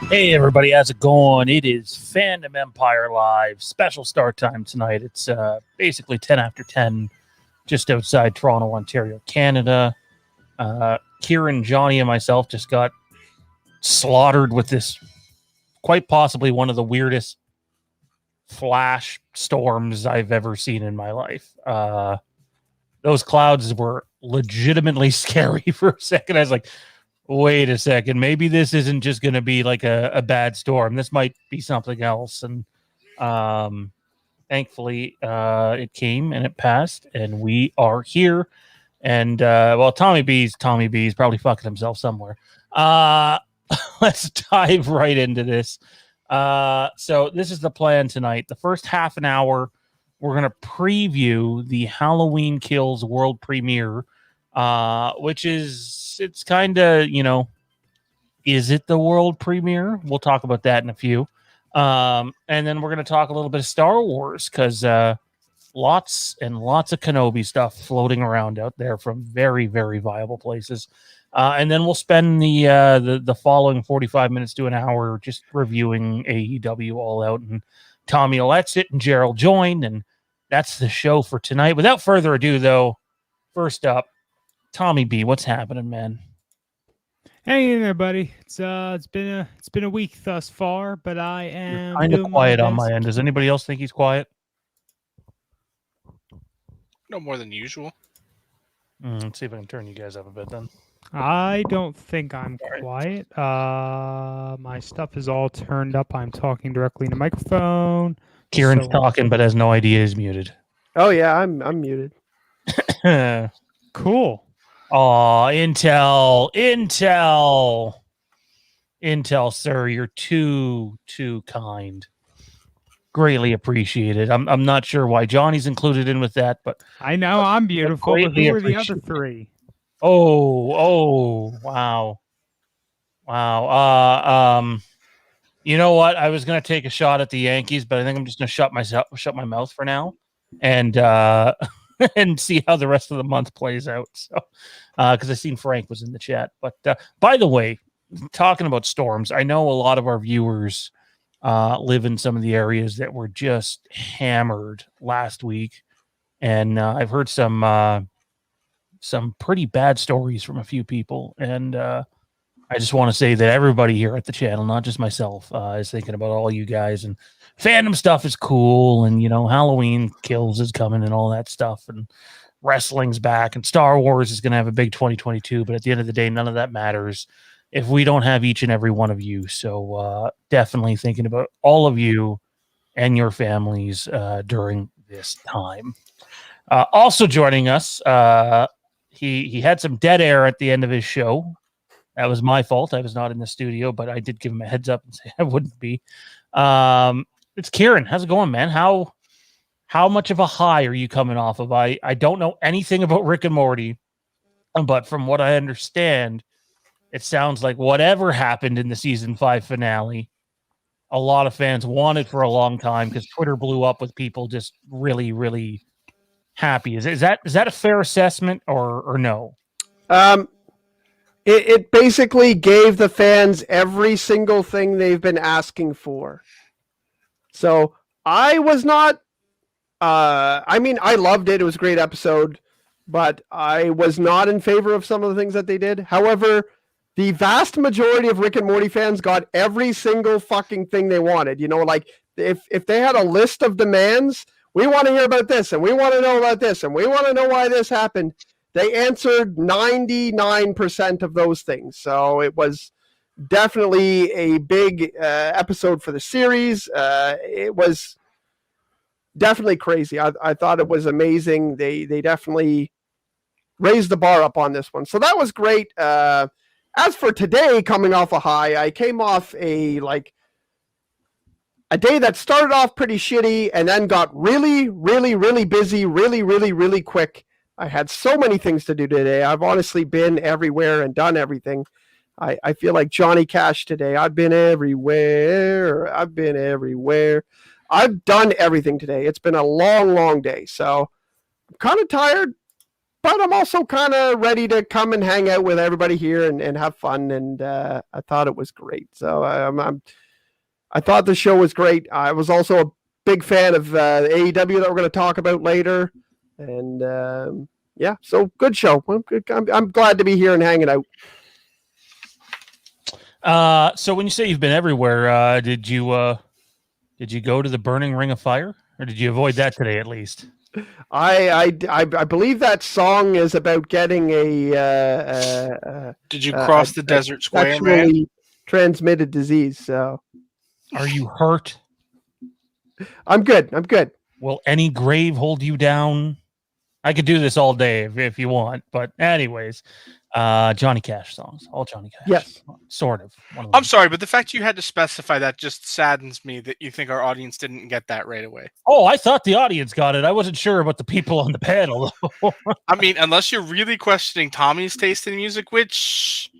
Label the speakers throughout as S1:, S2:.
S1: Hey everybody, how's it going? It is Fandom Empire Live, special start time tonight. It's basically 10 after 10, just outside Toronto, Ontario, Canada. Kieran, Johnny, and myself just got slaughtered with this, quite possibly one of the weirdest flash storms I've ever seen in my life. Those clouds were legitimately scary for a second. I was like, wait a second, maybe this isn't just going to be like a bad storm. This might be something else. And thankfully, it came and it passed, and we are here. And well, Tommy B's probably fucking himself somewhere. Let's dive right into this. So this is the plan tonight. The first half an hour, we're going to preview the Halloween Kills world premiere, which is, it's kind of, you know, is it the world premiere? We'll talk about that in a few. And then we're going to talk a little bit of Star Wars, because lots and lots of Kenobi stuff floating around out there from very, very viable places. And then we'll spend the following 45 minutes to an hour just reviewing AEW All Out, and Tommy will exit and Gerald join, and that's the show for tonight. Without further ado, though, first up, Tommy B, what's happening, man?
S2: Hey there, buddy. It's been a week thus far, but I am
S1: kind of quiet on my end. Does anybody else think he's quiet?
S3: No more than usual.
S1: Let's see if I can turn you guys up a bit then.
S2: I don't think I'm quiet. My stuff is all turned up. I'm talking directly in the microphone.
S1: Kieran's talking, but has no idea he's muted.
S4: Oh yeah, I'm muted.
S2: Cool.
S1: Oh, Intel, sir, you're too kind. Greatly appreciated. I'm not sure why Johnny's included in with that, but
S2: I know I'm beautiful. But who are the other three?
S1: Oh, wow. You know what? I was gonna take a shot at the Yankees, but I think I'm just gonna shut my mouth for now, and and see how the rest of the month plays out. So, because I seen Frank was in the chat. But by the way, talking about storms, I know a lot of our viewers live in some of the areas that were just hammered last week, and I've heard some pretty bad stories from a few people, and I just want to say that everybody here at the channel, not just myself, is thinking about all you guys, and fandom stuff is cool, and, you know, Halloween Kills is coming and all that stuff, and wrestling's back, and Star Wars is going to have a big 2022, but at the end of the day, none of that matters if we don't have each and every one of you. So definitely thinking about all of you and your families during this time. Also joining us, he had some dead air at the end of his show. That was my fault. I was not in the studio, but I did give him a heads up and say I wouldn't be. It's Kieran. How's it going, man? How much of a high are you coming off of? I don't know anything about Rick and Morty, but from what I understand, it sounds like whatever happened in the season 5 finale a lot of fans wanted for a long time because Twitter blew up with people just really, really happy. Is that a fair assessment or no?
S4: It basically gave the fans every single thing they've been asking for. So I was not. I mean, I loved it. It was a great episode, but I was not in favor of some of the things that they did. However, the vast majority of Rick and Morty fans got every single fucking thing they wanted. You know, like if they had a list of demands, we want to hear about this, and we want to know about this, and we want to know why this happened. They answered 99% of those things. So it was definitely a big episode for the series. It was definitely crazy. I thought it was amazing. They definitely raised the bar up on this one. So that was great. As for today, coming off a high, I came off a day that started off pretty shitty and then got really, really, really busy, really, really, really quick. I had so many things to do today. I've honestly been everywhere and done everything. I feel like Johnny Cash today. I've been everywhere. I've done everything today. It's been a long, long day. So I'm kind of tired, but I'm also kind of ready to come and hang out with everybody here and have fun. And I thought it was great. So I thought the show was great. I was also a big fan of the AEW that we're going to talk about later. And yeah, so good show. I'm glad to be here and hanging out.
S1: So when you say you've been everywhere, did you go to the burning ring of fire, or did you avoid that today at least?
S4: I believe that song is about getting a
S3: Did you cross the desert square, man?
S4: Transmitted disease. So,
S1: are you hurt?
S4: I'm good.
S1: Will any grave hold you down? I could do this all day if you want, but anyways, Johnny Cash songs, all Johnny Cash.
S4: Yes,
S1: sort of.
S3: I'm sorry, but the fact you had to specify that just saddens me that you think our audience didn't get that right away.
S1: Oh, I thought the audience got it. I wasn't sure about the people on the panel.
S3: I mean, unless you're really questioning Tommy's taste in music, which,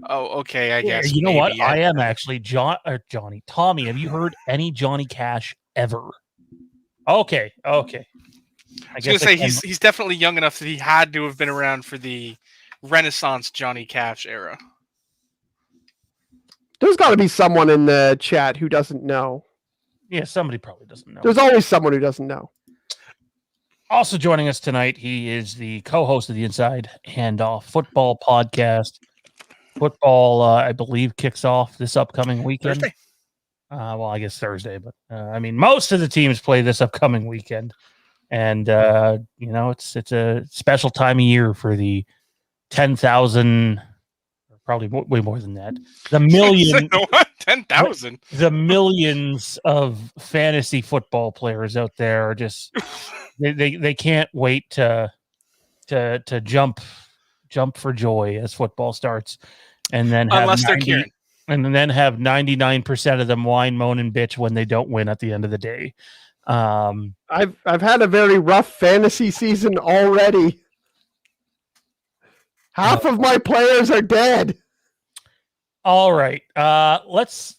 S3: okay, I guess.
S1: You know what? I am actually Tommy. Have you heard any Johnny Cash ever? Okay.
S3: I was going to say he's definitely young enough that he had to have been around for the Renaissance Johnny Cash era.
S4: There's got to be someone in the chat who doesn't know.
S1: Yeah, somebody probably doesn't know.
S4: There's always someone who doesn't know.
S1: Also joining us tonight, he is the co-host of the Inside Handoff Football Podcast. Football, I believe, kicks off this upcoming weekend.
S3: Thursday.
S1: Well, I guess Thursday, but I mean, most of the teams play this upcoming weekend. And, it's a special time of year for the 10,000, probably way more than that. The million,
S3: 10,000.
S1: The millions of fantasy football players out there are just, they can't wait to jump for joy as football starts. And then
S3: unless they're Kieran.
S1: And then have 99% of them whine, moan, and bitch when they don't win at the end of the day.
S4: I've had a very rough fantasy season already. Half of my players are dead.
S1: All right. Let's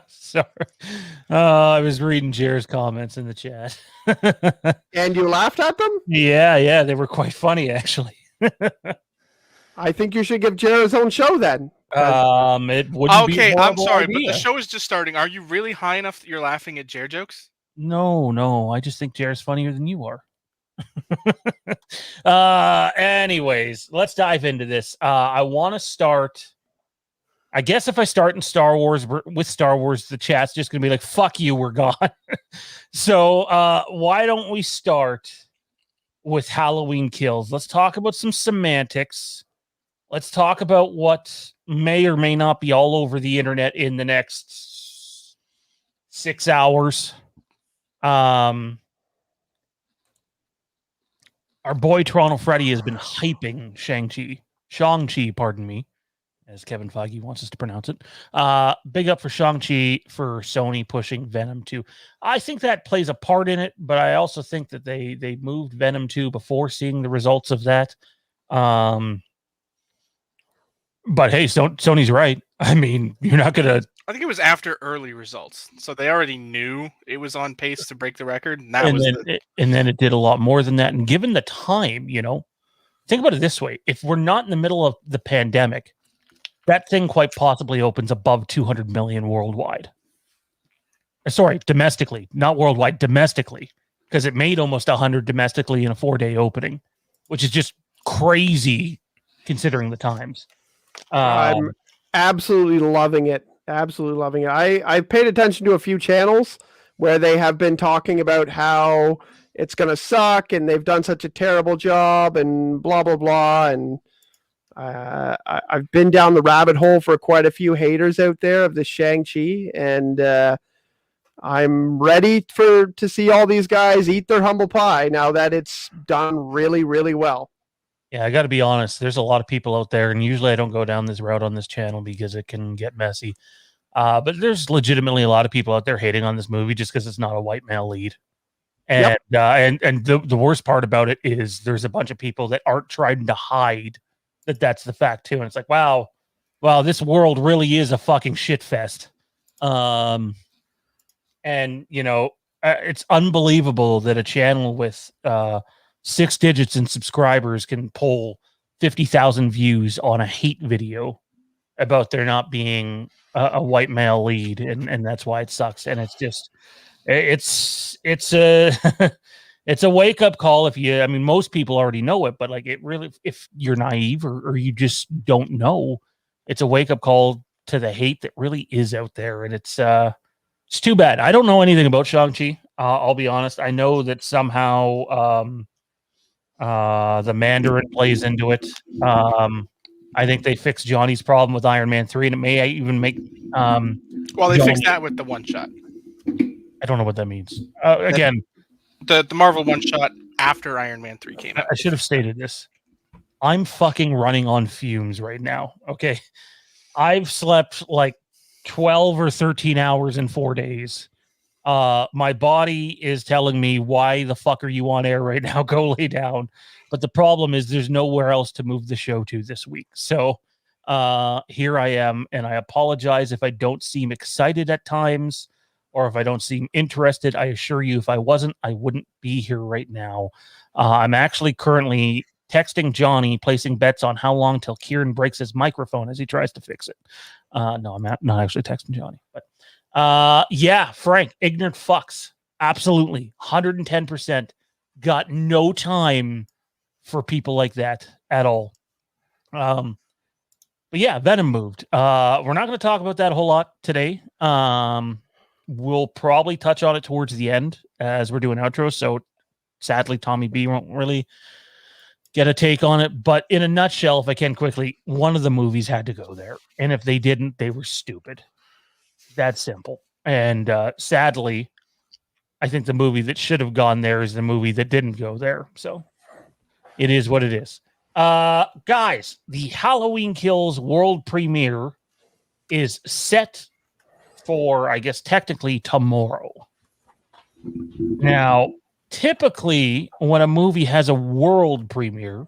S1: sorry. I was reading Jer's comments in the chat.
S4: And you laughed at them?
S1: Yeah, they were quite funny actually.
S4: I think you should give Jer his own show then.
S1: It wouldn't be a
S3: I'm sorry,
S1: idea.
S3: but the show is just starting. Are you really high enough that you're laughing at Jer jokes?
S1: No. I just think Jer's funnier than you are. Anyways, let's dive into this. I want to start. I guess if I start in Star Wars with Star Wars, the chat's just going to be like, fuck you, we're gone. So why don't we start with Halloween Kills? Let's talk about some semantics. Let's talk about what may or may not be all over the internet in the next 6 hours. Our boy Toronto Freddy has been hyping Shang-Chi, pardon me, as Kevin Feige wants us to pronounce it. Big up for Shang-Chi for Sony pushing Venom 2. I think that plays a part in it, but I also think that they moved Venom 2 before seeing the results of that. But hey, Sony's right. I mean, you're not gonna.
S3: I think it was after early results, so they already knew it was on pace to break the record. And
S1: then it did a lot more than that. And given the time, think about it this way: if we're not in the middle of the pandemic, that thing quite possibly opens above 200 million worldwide. Sorry, domestically, not worldwide, domestically, because it made almost 100 domestically in a 4-day opening, which is just crazy considering the times.
S4: I'm absolutely loving it. Absolutely loving it. I've paid attention to a few channels where they have been talking about how it's going to suck and they've done such a terrible job and blah, blah, blah. And I've been down the rabbit hole for quite a few haters out there of the Shang-Chi. And I'm ready to see all these guys eat their humble pie now that it's done really, really well.
S1: Yeah, I got to be honest. There's a lot of people out there, and usually I don't go down this route on this channel because it can get messy. But there's legitimately a lot of people out there hating on this movie just because it's not a white male lead. And and the worst part about it is there's a bunch of people that aren't trying to hide that that's the fact too. And it's like, wow, this world really is a fucking shit fest. And it's unbelievable that a channel with 6 digits in subscribers can pull 50,000 views on a hate video about there not being a white male lead, and that's why it sucks. And it's just it's a it's a wake up call. Most people already know it, but like it really, if you're naive or you just don't know, it's a wake up call to the hate that really is out there, and it's too bad. I don't know anything about Shang-Chi. I'll be honest. I know that somehow the Mandarin plays into it. I think they fixed Johnny's problem with Iron Man 3, and it may even make
S3: they fixed that with the one shot.
S1: I don't know what that means. Again,
S3: the Marvel one shot after Iron Man 3 came out.
S1: I should have stated this. I'm fucking running on fumes right now. Okay. I've slept like 12 or 13 hours in 4 days. My body is telling me, why the fuck are you on air right now? Go lay down. But the problem is there's nowhere else to move the show to this week. So here I am, and I apologize if I don't seem excited at times or if I don't seem interested. I assure you, if I wasn't, I wouldn't be here right now. I'm actually currently texting Johnny, placing bets on how long till Kieran breaks his microphone as he tries to fix it. No, I'm not actually texting Johnny, but Frank, ignorant fucks. Absolutely. 110%. Got no time for people like that at all. But yeah, Venom moved. We're not going to talk about that a whole lot today. We'll probably touch on it towards the end as we're doing outros. So sadly, Tommy B won't really get a take on it. But in a nutshell, if I can quickly, one of the movies had to go there. And if they didn't, they were stupid. That's simple. And sadly, I think the movie that should have gone there is the movie that didn't go there. So it is what it is. Guys, the Halloween Kills world premiere is set for, I guess, technically tomorrow. Now, typically, when a movie has a world premiere,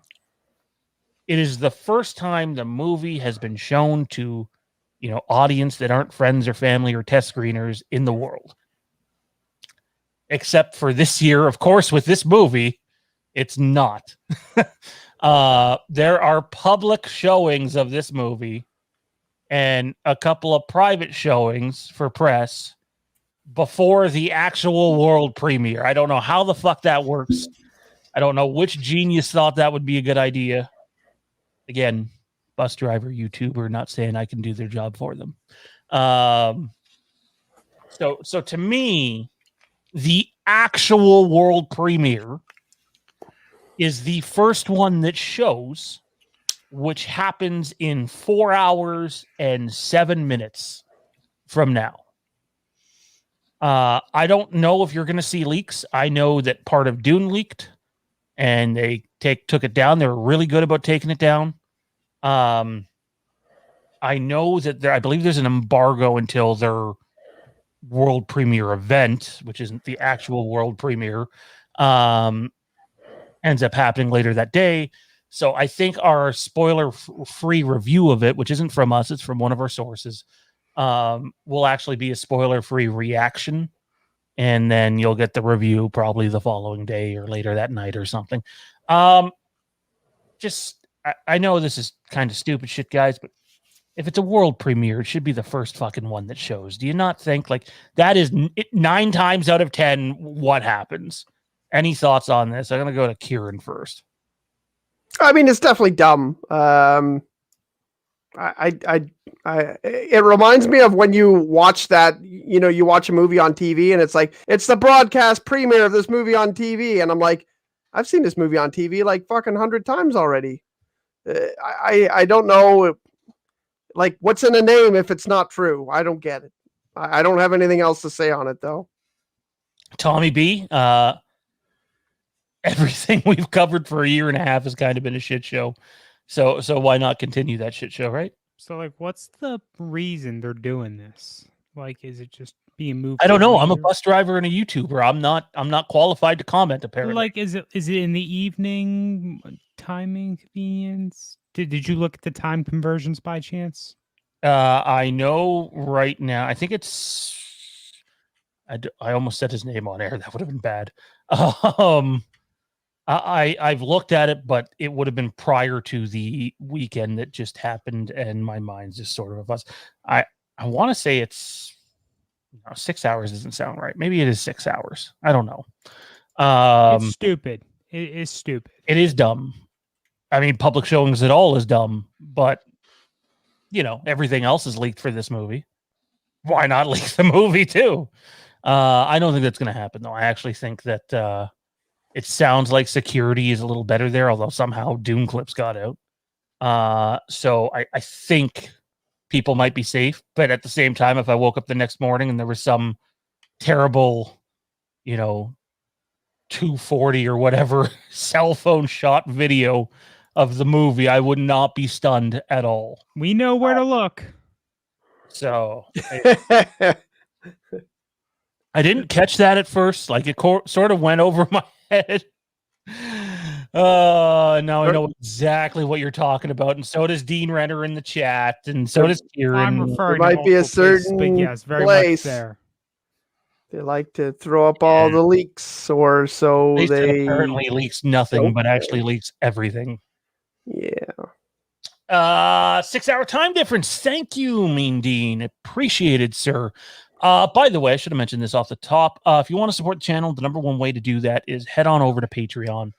S1: it is the first time the movie has been shown to audience that aren't friends or family or test screeners in the world. Except for this year, of course, with this movie, it's not. There are public showings of this movie and a couple of private showings for press before the actual world premiere. I don't know how the fuck that works. I don't know which genius thought that would be a good idea. Again, bus driver, YouTuber, not saying I can do their job for them. So to me, the actual world premiere is the first one that shows, which happens in 4 hours and 7 minutes from now. I don't know if you're going to see leaks. I know that part of Dune leaked, and they took it down. They were really good about taking it down. I know that I believe there's an embargo until their world premiere event, which isn't the actual world premiere, ends up happening later that day. So I think our spoiler-free review of it, which isn't from us, it's from one of our sources, will actually be a spoiler-free reaction. And then you'll get the review probably the following day or later that night or something. I know this is kind of stupid shit, guys, but if it's a world premiere, it should be the first fucking one that shows. Do you not think like that is 9 times out of 10 what happens? Any thoughts on this? I'm going to go to Kieran first.
S4: I mean, it's definitely dumb. It reminds me of when you watch that, you watch a movie on TV and it's like, it's the broadcast premiere of this movie on TV. And I'm like, I've seen this movie on TV like fucking 100 times already. I don't know. Like, what's in a name if it's not true? I don't get it. I don't have anything else to say on it, though.
S1: Tommy B, everything we've covered for a year and a half has kind of been a shit show. So why not continue that shit show, right?
S2: So, like, what's the reason they're doing this? Like, is it just being moved?
S1: I don't know. I'm a
S2: later?
S1: bus driver and a YouTuber. I'm not qualified to comment, apparently.
S2: Like, is it in the evening timing convenience? Did you look at the time conversions by chance?
S1: I know right now. I think it's. I almost said his name on air. That would have been bad. I've looked at it, but it would have been prior to the weekend that just happened, and my mind's just sort of a buzz. I want to say it's 6 hours. Doesn't sound right. Maybe it is 6 hours. I don't know.
S2: It's stupid. It is stupid.
S1: It is dumb. I mean, public showings at all is dumb, but everything else is leaked for this movie. Why not leak the movie too? I don't think that's going to happen, though. I actually think that it sounds like security is a little better there, although somehow Doom clips got out. So I think people might be safe, but at the same time, if I woke up the next morning and there was some terrible, 240 or whatever cell phone shot video of the movie, I would not be stunned at all.
S2: We know where to look.
S1: So I didn't catch that at first. Like it sort of went over my head. Now I know exactly what you're talking about, and so does Dean Renner in the chat, and so does Kieran.
S2: I'm referring
S4: There might
S2: to
S4: be a
S2: multiple places,
S4: certain
S2: but yes, very
S4: place.
S2: much there.
S4: They like to throw up all the leaks, or so
S1: They
S4: they
S1: apparently leaks nothing, but actually leaks everything.
S4: Yeah.
S1: 6 hour time difference. Thank you, Mean Dean. Appreciated, sir. By the way, I should have mentioned this off the top. If you want to support the channel, the number one way to do that is head on over to Patreon.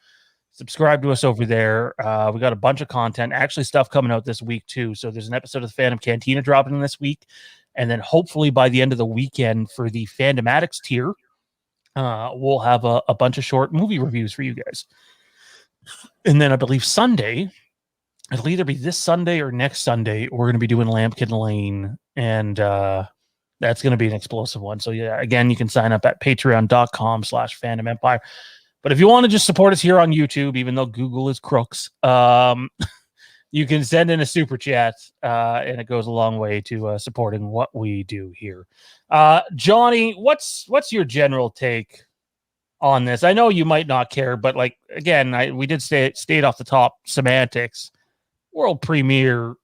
S1: Subscribe to us over there. We got a bunch of content, actually stuff coming out this week too. So there's an episode of the Fandom Cantina dropping this week. And then hopefully by the end of the weekend for the Fandom Addicts tier, we'll have a bunch of short movie reviews for you guys. And then I believe Sunday, it'll either be this Sunday or next Sunday, we're going to be doing Lambkin Lane. And that's going to be an explosive one. So yeah, again, you can sign up at patreon.com/Fandom Empire. But if you want to just support us here on YouTube, even though Google is crooks, you can send in a super chat, and it goes a long way to supporting what we do here. Johnny, what's your general take on this? I know you might not care, but like again, we did state off the top semantics. World premiere,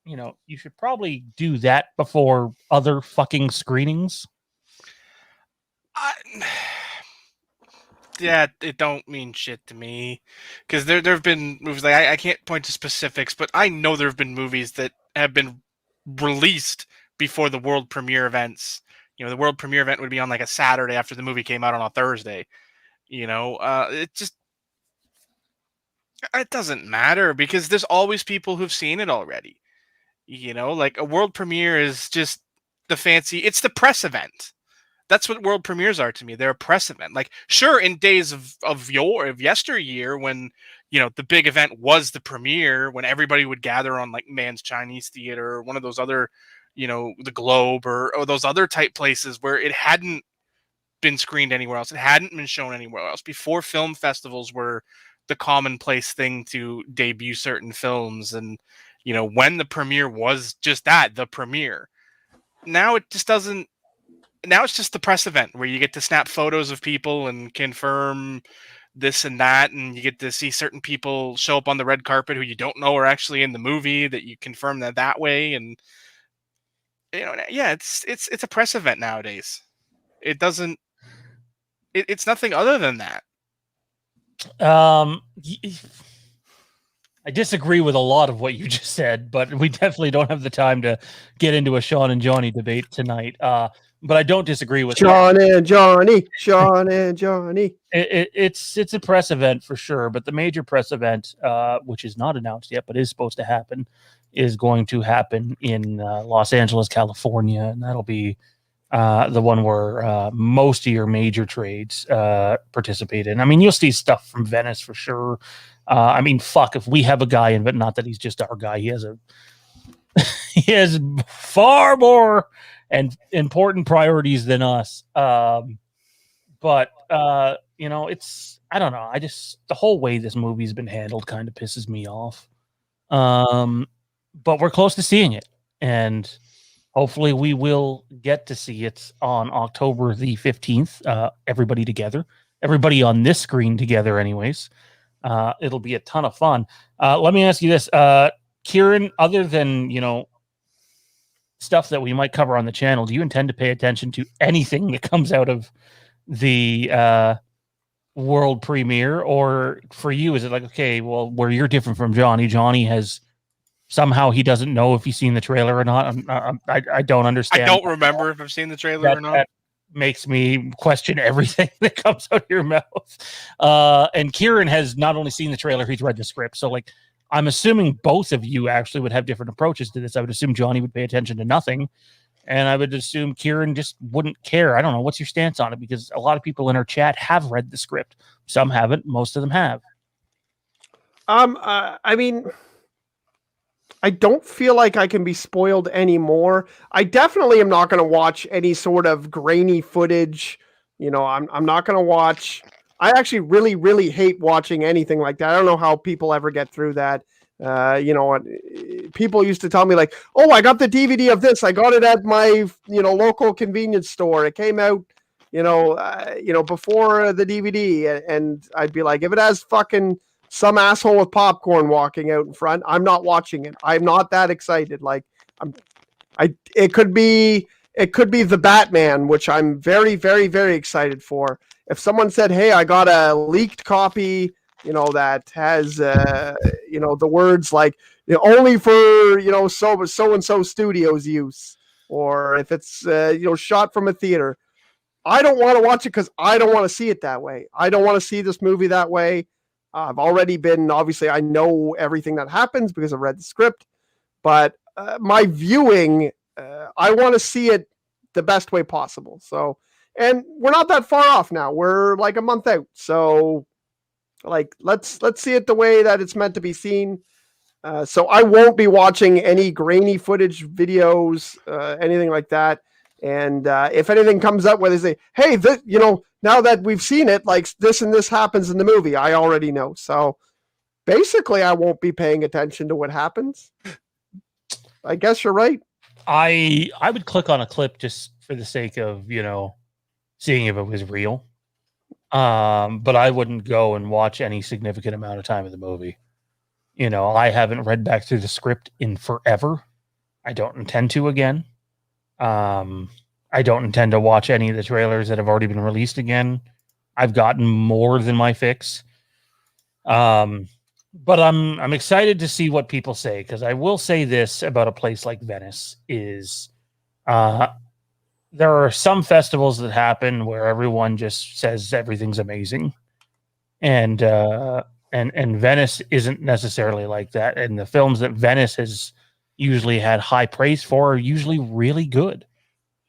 S1: you should probably do that before other fucking screenings.
S3: Yeah, it don't mean shit to me because there have been movies like I can't point to specifics, but I know there have been movies that have been released before the world premiere events. The world premiere event would be on like a Saturday after the movie came out on a Thursday. It doesn't matter because there's always people who've seen it already. Like a world premiere is just it's the press event. That's what world premieres are to me. They're a press event. Like, sure, in days of yesteryear, when the big event was the premiere, when everybody would gather on like Man's Chinese Theater or one of those other, the Globe or those other type places where it hadn't been screened anywhere else. It hadn't been shown anywhere else. Before film festivals were the commonplace thing to debut certain films, and when the premiere was just that, the premiere. Now it just doesn't. Now it's just the press event where you get to snap photos of people and confirm this and that, and you get to see certain people show up on the red carpet who you don't know are actually in the movie, that you confirm that way. And yeah, it's a press event nowadays. It doesn't. It's nothing other than that.
S1: I disagree with a lot of what you just said, but we definitely don't have the time to get into a Sean and Johnny debate tonight. But I don't disagree with
S4: Sean and Johnny. Sean and Johnny.
S1: It's a press event for sure, but the major press event, which is not announced yet, but is supposed to happen, is going to happen in Los Angeles, California, and that'll be the one where most of your major trades participate in. I mean, you'll see stuff from Venice for sure. I mean, fuck, if we have a guy in, but not that he's just our guy, he has far more and important priorities than us. But I don't know. The whole way this movie's been handled kind of pisses me off. But we're close to seeing it, and hopefully we will get to see it on October the 15th. Everybody together, everybody on this screen together anyways. It'll be a ton of fun. Let me ask you this, Kieran, other than, stuff that we might cover on the channel, do you intend to pay attention to anything that comes out of the world premiere? Or for you, is it like, okay, well, where you're different from Johnny has somehow he doesn't know if he's seen the trailer or not? I don't understand.
S3: I don't remember if I've seen the trailer or not.
S1: That makes me question everything that comes out of your mouth. And Kieran has not only seen the trailer, he's read the script. So, like, I'm assuming both of you actually would have different approaches to this. I would assume Johnny would pay attention to nothing, and I would assume Kieran just wouldn't care. I don't know. What's your stance on it? Because a lot of people in our chat have read the script. Some haven't. Most of them have.
S4: I mean, I don't feel like I can be spoiled anymore. I definitely am not going to watch any sort of grainy footage. I'm not going to watch. I actually really, really hate watching anything like that. I don't know how people ever get through that. People used to tell me like, "Oh, I got the DVD of this. I got it at my, local convenience store. It came out, before the DVD." And I'd be like, if it has fucking some asshole with popcorn walking out in front, I'm not watching it. I'm not that excited. Like, it could be the Batman, which I'm very, very, very excited for. If someone said, "Hey, I got a leaked copy, that has, the words like, only for, so and so studios use," or if it's, shot from a theater, I don't want to watch it because I don't want to see it that way. I don't want to see this movie that way. I've already been, obviously, I know everything that happens because I've read the script, but my viewing, I want to see it the best way possible. So, and we're not that far off now. We're like a month out. So, like, let's see it the way that it's meant to be seen. So I won't be watching any grainy footage videos, anything like that. And if anything comes up where they say, "Hey, now that we've seen it, like this and this happens in the movie," I already know. So basically, I won't be paying attention to what happens. I guess you're right.
S1: I would click on a clip just for the sake of, seeing if it was real. But I wouldn't go and watch any significant amount of time of the movie. I haven't read back through the script in forever. I don't intend to again. I don't intend to watch any of the trailers that have already been released again. I've gotten more than my fix. But I'm excited to see what people say, because I will say this about a place like Venice is there are some festivals that happen where everyone just says everything's amazing. And Venice isn't necessarily like that. And the films that Venice has usually had high praise for are usually really good.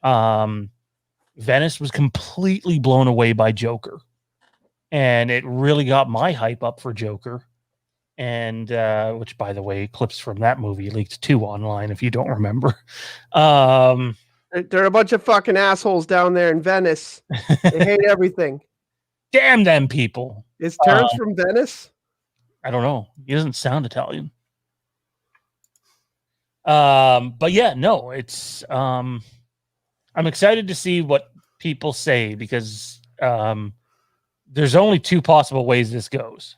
S1: Venice was completely blown away by Joker, and it really got my hype up for Joker. And which, by the way, clips from that movie leaked too online, if you don't remember.
S4: They're a bunch of fucking assholes down there in Venice. They hate everything.
S1: Damn them people.
S4: Is Terrence from Venice?
S1: I don't know. He doesn't sound Italian. But yeah, no, it's I'm excited to see what people say, because there's only two possible ways this goes.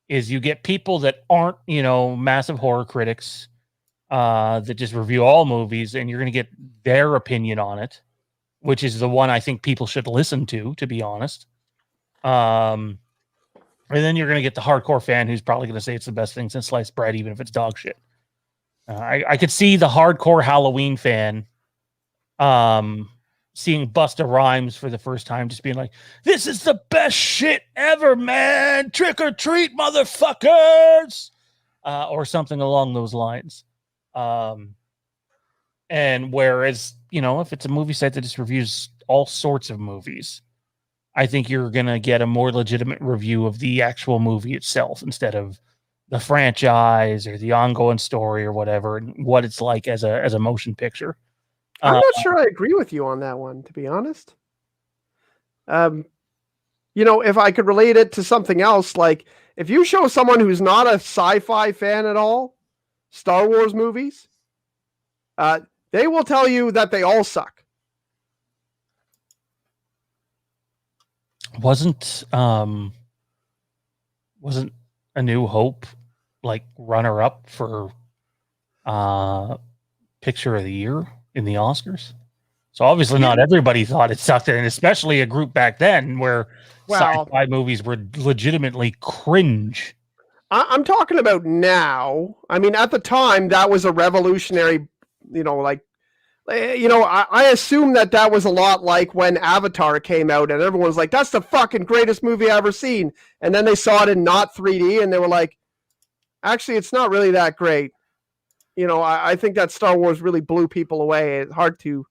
S1: Is you get people that aren't, massive horror critics that just review all movies, and you're going to get their opinion on it, which is the one I think people should listen to be honest. And then you're going to get the hardcore fan who's probably going to say it's the best thing since sliced bread, even if it's dog shit. I could see the hardcore Halloween fan seeing Busta Rhymes for the first time, just being like, this is the best shit ever, man. Trick or treat, motherfuckers. Or something along those lines. And whereas, if it's a movie site that just reviews all sorts of movies, I think you're going to get a more legitimate review of the actual movie itself instead of the franchise or the ongoing story or whatever, and what it's like as a motion picture.
S4: I'm not sure I agree with you on that one, to be honest. If I could relate it to something else, like if you show someone who's not a sci-fi fan at all, Star Wars movies, they will tell you that they all suck.
S1: Wasn't A New Hope like runner up for Picture of the Year in the Oscars? So obviously not everybody thought it sucked, and especially a group back then where sci-fi movies were legitimately cringe.
S4: I'm talking about now. I mean, at the time, that was a revolutionary, I assume that was a lot like when Avatar came out and everyone was like, that's the fucking greatest movie I've ever seen. And then they saw it in not 3D and they were like, actually, it's not really that great. I think that Star Wars really blew people away. It's hard to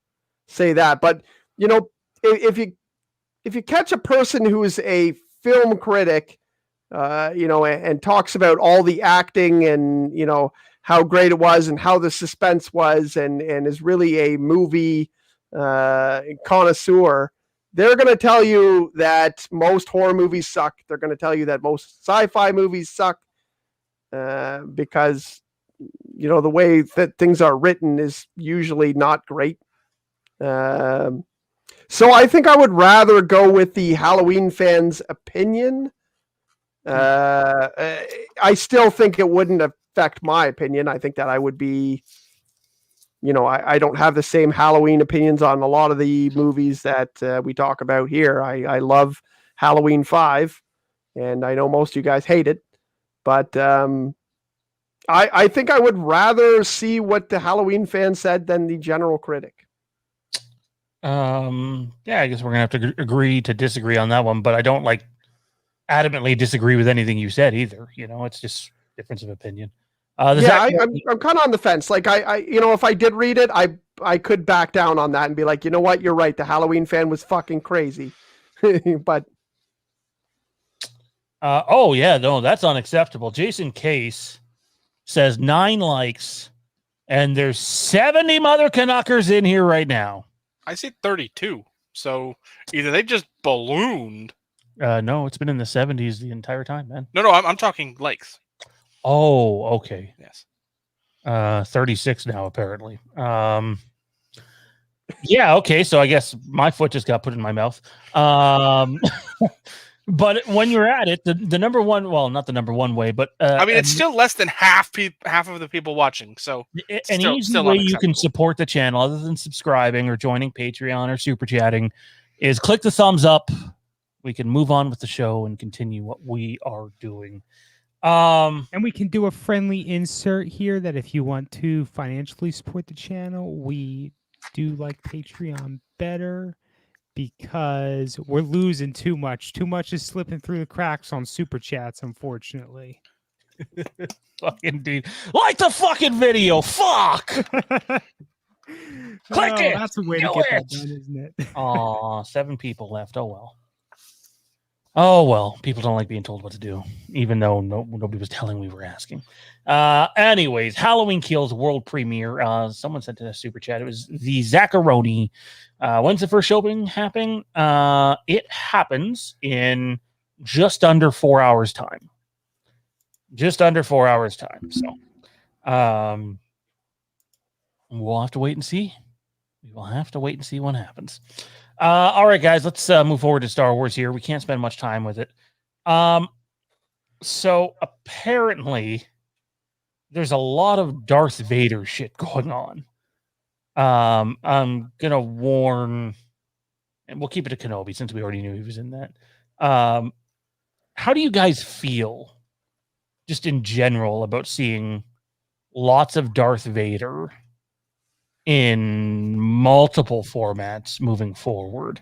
S4: say that. But, if you catch a person who is a film critic, and talks about all the acting and, how great it was and how the suspense was and is really a movie connoisseur, they're going to tell you that most horror movies suck. They're going to tell you that most sci-fi movies suck because, the way that things are written is usually not great. So I think I would rather go with the Halloween fans' opinion. I still think it wouldn't affect my opinion. I think that I would be, I don't have the same Halloween opinions on a lot of the movies that we talk about here. I love Halloween 5, and I know most of you guys hate it, but I think I would rather see what the Halloween fan said than the general critic.
S1: I guess we're gonna have to agree to disagree on that one, but I don't adamantly disagree with anything you said either. It's just difference of opinion. I'm kind of on the fence. Like I if I did read it, I could back down on that and be like, you know what, you're right. The Halloween fan was fucking crazy. But that's unacceptable. Jason Case says 9 likes, and there's 70 mother Canuckers in here right now.
S3: I say 32. So either they just ballooned.
S1: No, it's been in the 70s the entire time, man.
S3: No, I'm talking likes.
S1: Oh, okay.
S3: Yes.
S1: 36 now, apparently. Yeah, okay. So I guess my foot just got put in my mouth. But when you're at it, the number one, well, not the number one way, but
S3: it's still less than half of the people watching. So
S1: an easy way you can support the channel, other than subscribing or joining Patreon or super chatting, is click the thumbs up. We can move on with the show and continue what we are doing.
S2: And we can do a friendly insert here that if you want to financially support the channel, we do like Patreon better because we're losing too much. Too much is slipping through the cracks on super chats, unfortunately.
S1: Fucking dude. Like the fucking video. Fuck. Click it.
S2: That's a way to get that done, isn't it?
S1: Aw, 7 people left. Oh well, people don't like being told what to do, even though nobody was telling, we were asking. Anyways, Halloween Kills world premiere. Someone sent in a super chat. It was the Zacharoni. When's the first showing happening? It happens in just under 4 hours time. Just under 4 hours time. So, we'll have to wait and see. We will have to wait and see what happens. All right, guys, let's move forward to Star Wars here. We can't spend much time with it. So apparently there's a lot of Darth Vader shit going on. I'm gonna warn, and we'll keep it to Kenobi since we already knew he was in that. How do you guys feel just in general about seeing lots of Darth Vader in multiple formats moving forward?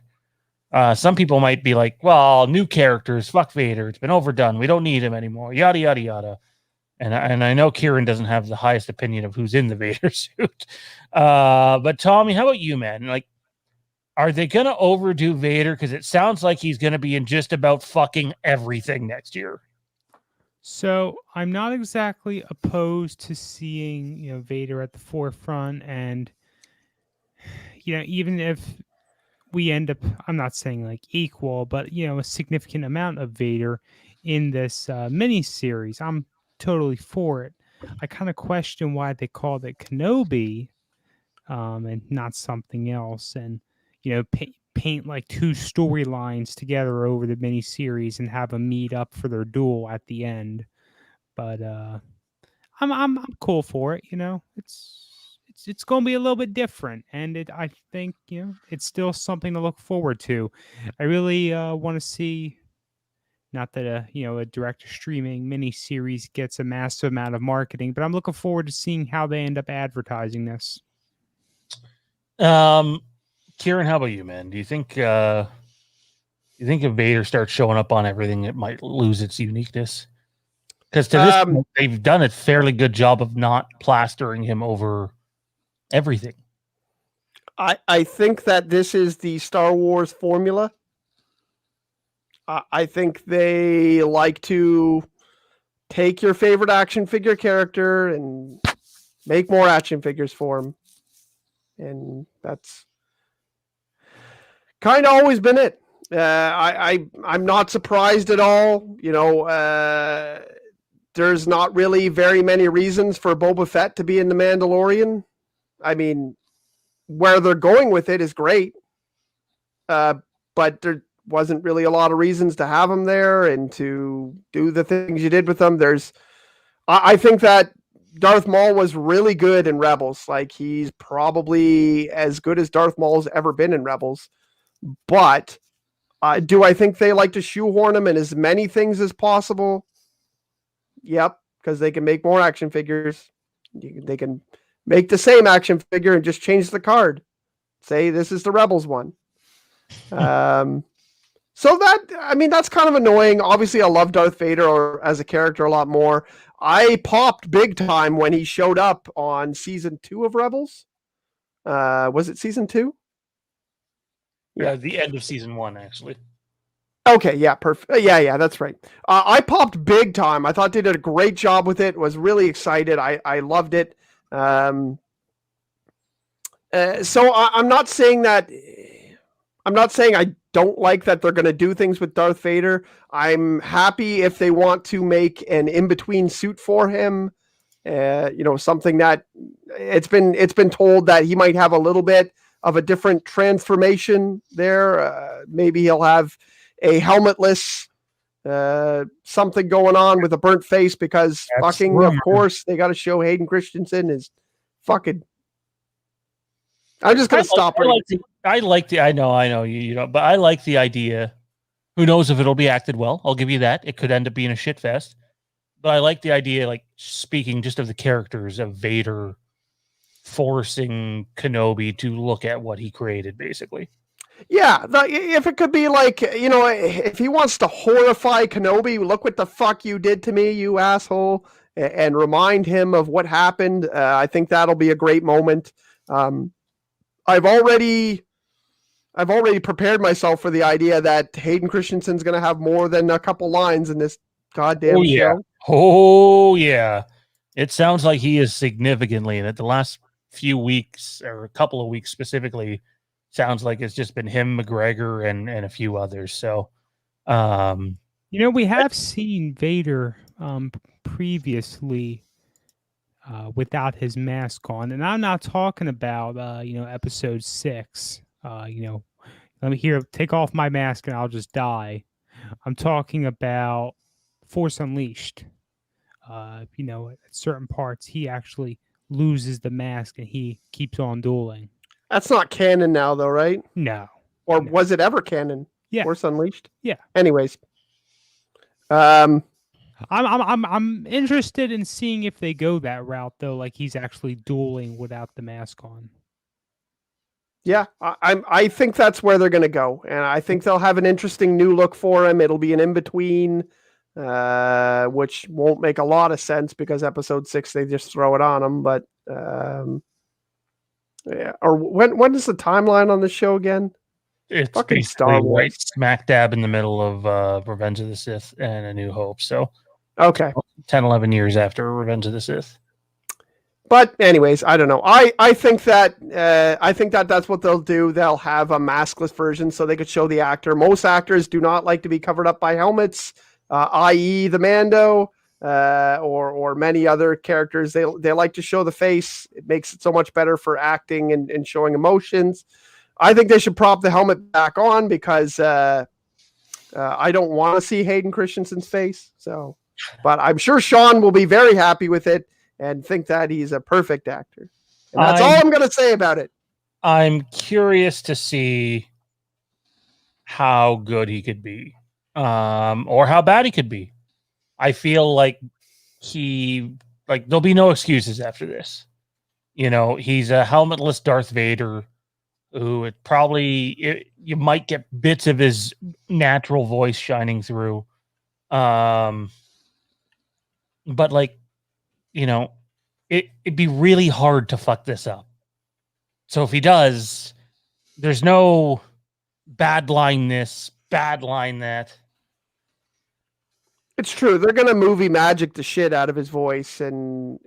S1: Some people might be like, well, new characters, fuck Vader, it's been overdone, we don't need him anymore, yada yada yada. And I know Kieran doesn't have the highest opinion of who's in the Vader suit. But Tommy, how about you, man? Like, are they gonna overdo Vader? Because it sounds like he's gonna be in just about fucking everything next year.
S2: So I'm not exactly opposed to seeing, Vader at the forefront, and even if we end up, I'm not saying like equal, but a significant amount of Vader in this mini series, I'm totally for it. I kind of question why they called it Kenobi, and not something else, and paint like two storylines together over the mini series and have them meet up for their duel at the end. But I'm cool for it. It's going to be a little bit different, and I think it's still something to look forward to. I really want to see. Not that a direct streaming mini series gets a massive amount of marketing, but I'm looking forward to seeing how they end up advertising this.
S1: Kieran, how about you, man? Do you think if Vader starts showing up on everything, it might lose its uniqueness? Because to this point, they've done a fairly good job of not plastering him over everything.
S4: I think that this is the Star Wars formula. I think they like to take your favorite action figure character and make more action figures for him. And that's kind of always been it. I'm not surprised at all. There's not really very many reasons for Boba Fett to be in The Mandalorian. I mean, where they're going with it is great. But there wasn't really a lot of reasons to have him there and to do the things you did with them. I think that Darth Maul was really good in Rebels. Like, he's probably as good as Darth Maul's ever been in Rebels. But do I think they like to shoehorn him in as many things as possible? Yep, because they can make more action figures. They can make the same action figure and just change the card. Say this is the Rebels one. So that's kind of annoying. Obviously, I love Darth Vader as a character a lot more. I popped big time when he showed up on season 2 of Rebels. Was it season 2?
S1: Yeah, the end of season 1, actually.
S4: Okay, yeah, perfect. Yeah, that's right. I popped big time. I thought they did a great job with it. Was really excited. I loved it. So I'm not saying that. I'm not saying I don't like that they're going to do things with Darth Vader. I'm happy if they want to make an in-between suit for him. Something that it's been told that he might have a little bit of a different transformation there. Maybe he'll have a helmetless something going on with a burnt face because of course, they got to show Hayden Christensen is fucking. I'm just going to stop it.
S1: I know you know, but I like the idea. Who knows if it'll be acted well? I'll give you that. It could end up being a shit fest. But I like the idea, like, speaking just of the characters of Vader forcing Kenobi to look at what he created, basically.
S4: Yeah, if it could be like, if he wants to horrify Kenobi, look what the fuck you did to me, you asshole, and remind him of what happened, I think that'll be a great moment. I've already prepared myself for the idea that Hayden Christensen's going to have more than a couple lines in this goddamn show.
S1: Oh, yeah. It sounds like he is significantly in it. The last few weeks, or a couple of weeks specifically, sounds like it's just been him, McGregor, and a few others. So,
S2: we have seen Vader previously without his mask on, and I'm not talking about episode 6. take off my mask and I'll just die. I'm talking about Force Unleashed. At certain parts, he actually loses the mask and he keeps on dueling.
S4: That's not canon now, though, right?
S2: No.
S4: Or
S2: No.
S4: was it ever canon?
S2: Yeah.
S4: Force Unleashed?
S2: Yeah.
S4: Anyways.
S2: I'm interested in seeing if they go that route, though, like he's actually dueling without the mask on.
S4: Yeah, I think that's where they're going to go, and I think they'll have an interesting new look for him. It'll be an in-between, which won't make a lot of sense because episode 6 they just throw it on him. But yeah, or when is the timeline on the show again?
S1: It's
S4: fucking
S1: basically
S4: Star Wars,
S1: right smack dab in the middle of Revenge of the Sith and A New Hope. So
S4: okay,
S1: 10, 11 years after Revenge of the Sith.
S4: But anyways, I don't know. I think that that's what they'll do. They'll have a maskless version so they could show the actor. Most actors do not like to be covered up by helmets, i.e. the Mando, or many other characters. They like to show the face. It makes it so much better for acting and showing emotions. I think they should prop the helmet back on because I don't want to see Hayden Christensen's face. So, but I'm sure Sean will be very happy with it and think that he's a perfect actor. And that's all I'm going to say about it.
S1: I'm curious to see how good he could be, or how bad he could be. I feel like there'll be no excuses after this. He's a helmetless Darth Vader who you might get bits of his natural voice shining through. But it'd be really hard to fuck this up. So if he does, there's no bad line this, bad line that.
S4: It's true. They're gonna movie magic the shit out of his voice, and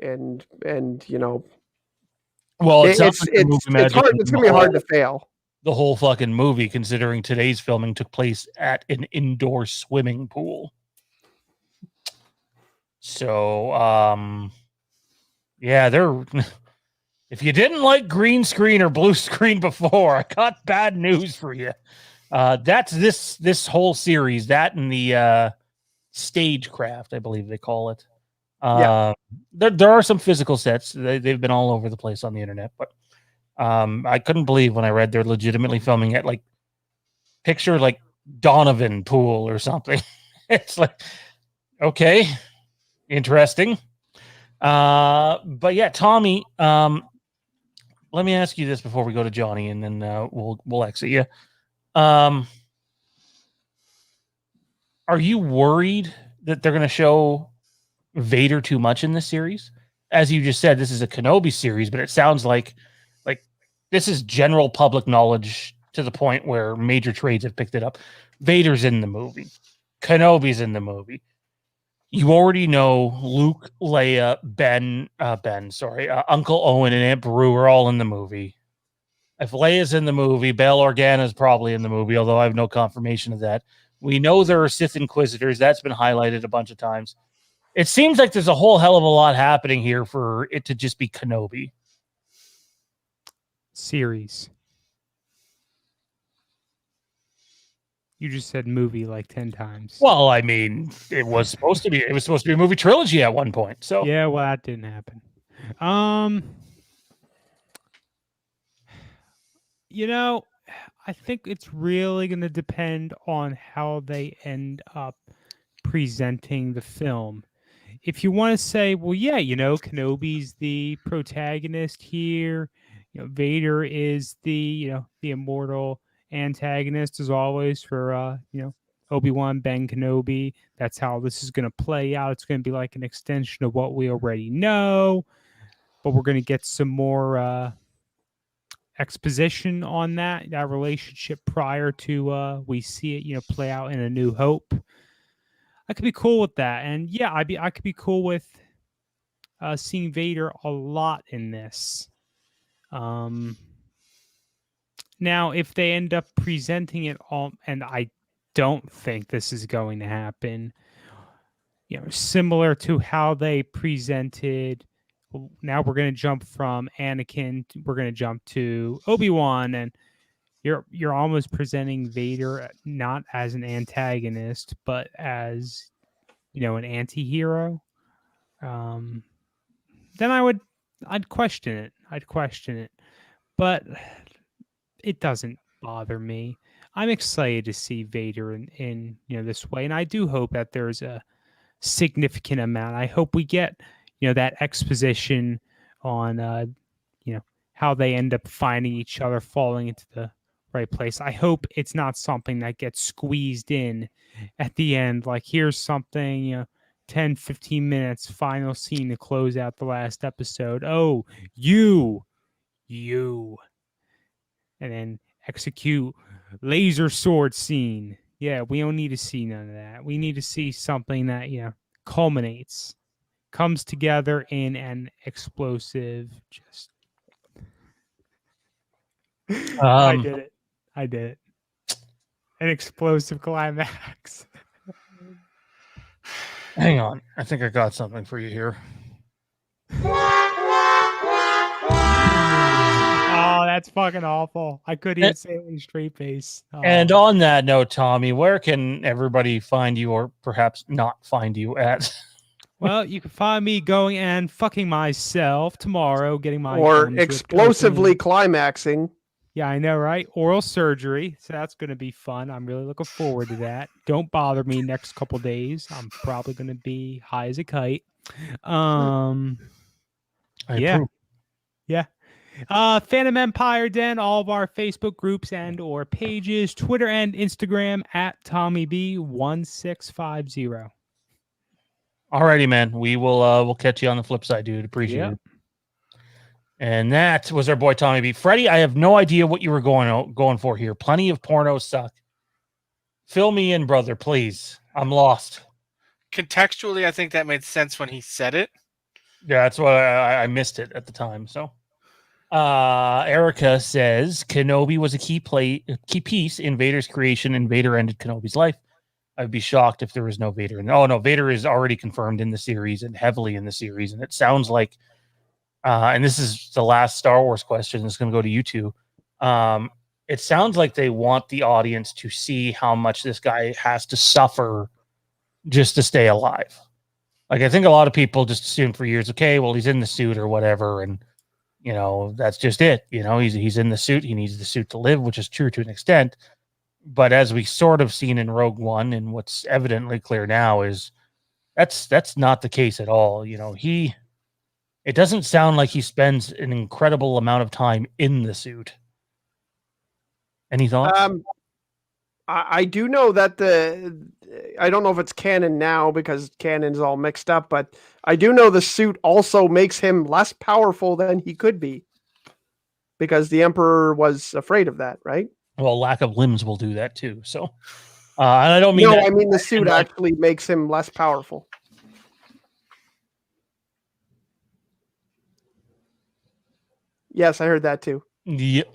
S1: Well,
S4: it's hard. It's gonna be hard to fail.
S1: The whole fucking movie, considering today's filming took place at an indoor swimming pool. So, yeah, if you didn't like green screen or blue screen before, I got bad news for you. That's this whole series, that and the stagecraft, I believe they call it. There are some physical sets. They've been all over the place on the internet, but I couldn't believe when I read they're legitimately filming at picture Donovan pool or something. It's like, okay, interesting. But yeah, Tommy, let me ask you this before we go to Johnny, and then we'll exit you. Are you worried that they're going to show Vader too much in this series? As you just said, this is a Kenobi series, but it sounds like this is general public knowledge to the point where major trades have picked it up. Vader's in the movie. Kenobi's in the movie. You already know Luke, Leia, Uncle Owen, and Aunt Beru are all in the movie. If Leia's in the movie, Bail Organa's probably in the movie, although I have no confirmation of that. We know there are Sith Inquisitors. That's been highlighted a bunch of times. It seems like there's a whole hell of a lot happening here for it to just be Kenobi.
S2: Series. You just said movie 10 times.
S1: Well, I mean, it was supposed to be a movie trilogy at one point. So
S2: yeah, well, that didn't happen. I think it's really going to depend on how they end up presenting the film. If you want to say, well, yeah, Kenobi's the protagonist here. Vader is the immortal antagonist as always for Obi-Wan, Ben Kenobi. That's how this is going to play out. It's going to be like an extension of what we already know, but we're going to get some more exposition on that relationship prior to we see it play out in A New Hope. I could be cool with that, and yeah, I could be cool with seeing Vader a lot in this. Now, if they end up presenting it all, and I don't think this is going to happen, similar to how they presented. Now we're going to jump from Anakin. We're going to jump to Obi-Wan, and you're almost presenting Vader not as an antagonist, but as an anti-hero. Then I'd question it. But it doesn't bother me. I'm excited to see Vader in this way, and I do hope that there's a significant amount. I hope we get that exposition on how they end up finding each other, falling into the right place. I hope it's not something that gets squeezed in at the end. Like, here's something 10, 15 minutes, final scene to close out the last episode. Oh, you, and then execute laser sword scene. Yeah, we don't need to see none of that. We need to see something that culminates, comes together in an explosive. I did it. An explosive climax.
S1: Hang on. I think I got something for you here.
S2: Oh, that's fucking awful. I couldn't even say it in a straight face. Oh.
S1: And on that note, Tommy, where can everybody find you, or perhaps not find you at?
S2: Well, you can find me going and fucking myself tomorrow, getting my
S4: or explosively climaxing.
S2: Yeah, I know, right? Oral surgery. So that's going to be fun. I'm really looking forward to that. Don't bother me next couple days. I'm probably going to be high as a kite. Yeah. Fandom Empire Den, all of our Facebook groups and or pages, Twitter and Instagram at TommyB1650.
S1: Alrighty, man. We will we'll catch you on the flip side, dude. Appreciate it. And that was our boy Tommy B. Freddie, I have no idea what you were going for here. Plenty of pornos suck. Fill me in, brother, please. I'm lost.
S3: Contextually, I think that made sense when he said it.
S1: Yeah, that's why I missed it at the time. So, Erica says Kenobi was a key piece in Vader's creation, and Vader ended Kenobi's life. I'd be shocked if there was no Vader. Oh no, Vader is already confirmed in the series and heavily in the series, and it sounds like. And this is the last Star Wars question. It's going to go to you two. It sounds like they want the audience to see how much this guy has to suffer just to stay alive. Like, I think a lot of people just assume for years, okay, well, he's in the suit or whatever, and that's just it. He's in the suit. He needs the suit to live, which is true to an extent. But as we sort of seen in Rogue One, and what's evidently clear now is that's not the case at all. It doesn't sound like he spends an incredible amount of time in the suit. Any thoughts?
S4: I do know that I don't know if it's canon now because canon's all mixed up, but I do know the suit also makes him less powerful than he could be because the Emperor was afraid of that, right?
S1: Well, lack of limbs will do that too. So, and I don't mean
S4: I mean the suit actually makes him less powerful. Yes, I heard that too.
S1: Yep.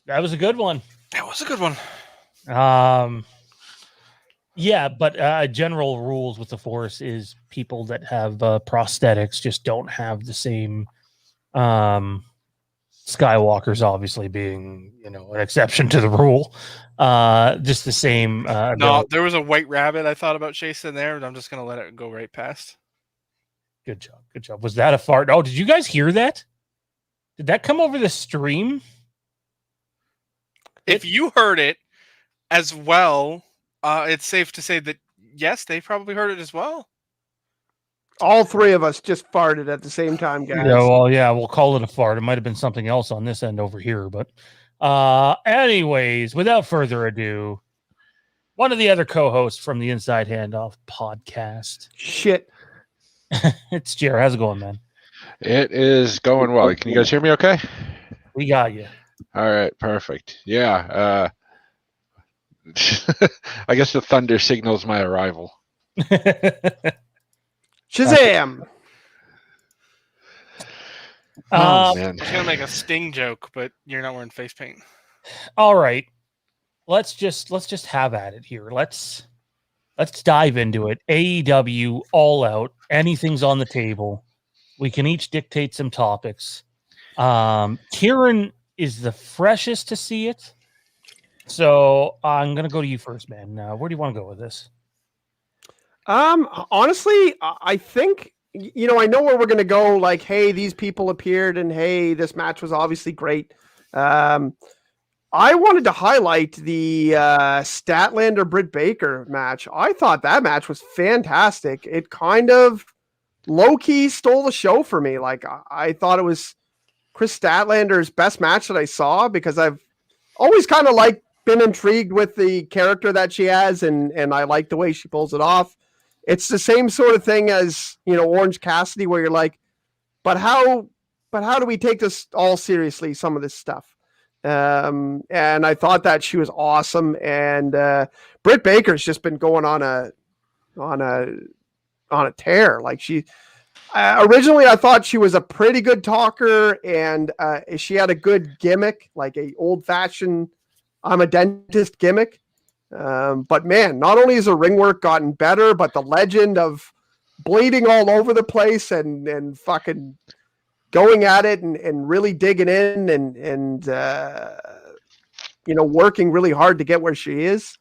S1: That was a good one. Yeah, but general rules with the Force is people that have prosthetics just don't have the same. Skywalker's obviously being, an exception to the rule. Just the same.
S3: No, there was a white rabbit I thought about chasing there, but I'm just going to let it go right past.
S1: Good job. Was that a fart? Oh, did you guys hear that? Did that come over the stream?
S3: If you heard it as well, it's safe to say that, yes, they probably heard it as well.
S4: All three of us just farted at the same time, guys.
S1: Yeah, we'll call it a fart. It might have been something else on this end over here. But anyways, without further ado, one of the other co-hosts from the Inside Handoff podcast.
S4: Shit.
S1: It's Jared. How's it going, man?
S5: It is going well. Can you guys hear me okay?
S1: We got you.
S5: All right, perfect. Yeah. I guess the thunder signals my arrival.
S4: Shazam!
S5: Man.
S3: I was going to make a Sting joke, but you're not wearing face paint.
S1: All right. Let's just have at it here. Let's dive into it. AEW All Out. Anything's on the table. We can each dictate some topics. Kieran is the freshest to see it. So I'm gonna go to you first, man. Where do you want to go with this?
S4: Honestly, I think, I know where we're going to go. Like, hey, these people appeared, and hey, this match was obviously great. I wanted to highlight the Statlander Britt Baker match. I thought that match was fantastic. It kind of low key stole the show for me. Like, I thought it was Chris Statlander's best match that I saw, because I've always kind of been intrigued with the character that she has, and I like the way she pulls it off. It's the same sort of thing as, Orange Cassidy, where you're like, but how do we take this all seriously, some of this stuff? And I thought that she was awesome. And Britt Baker's just been going on a tear. Like, she originally, I thought she was a pretty good talker, and she had a good gimmick, like a old fashioned I'm a dentist gimmick. But man, not only has her ring work gotten better, but the legend of bleeding all over the place and fucking going at it and really digging in and working really hard to get where she is.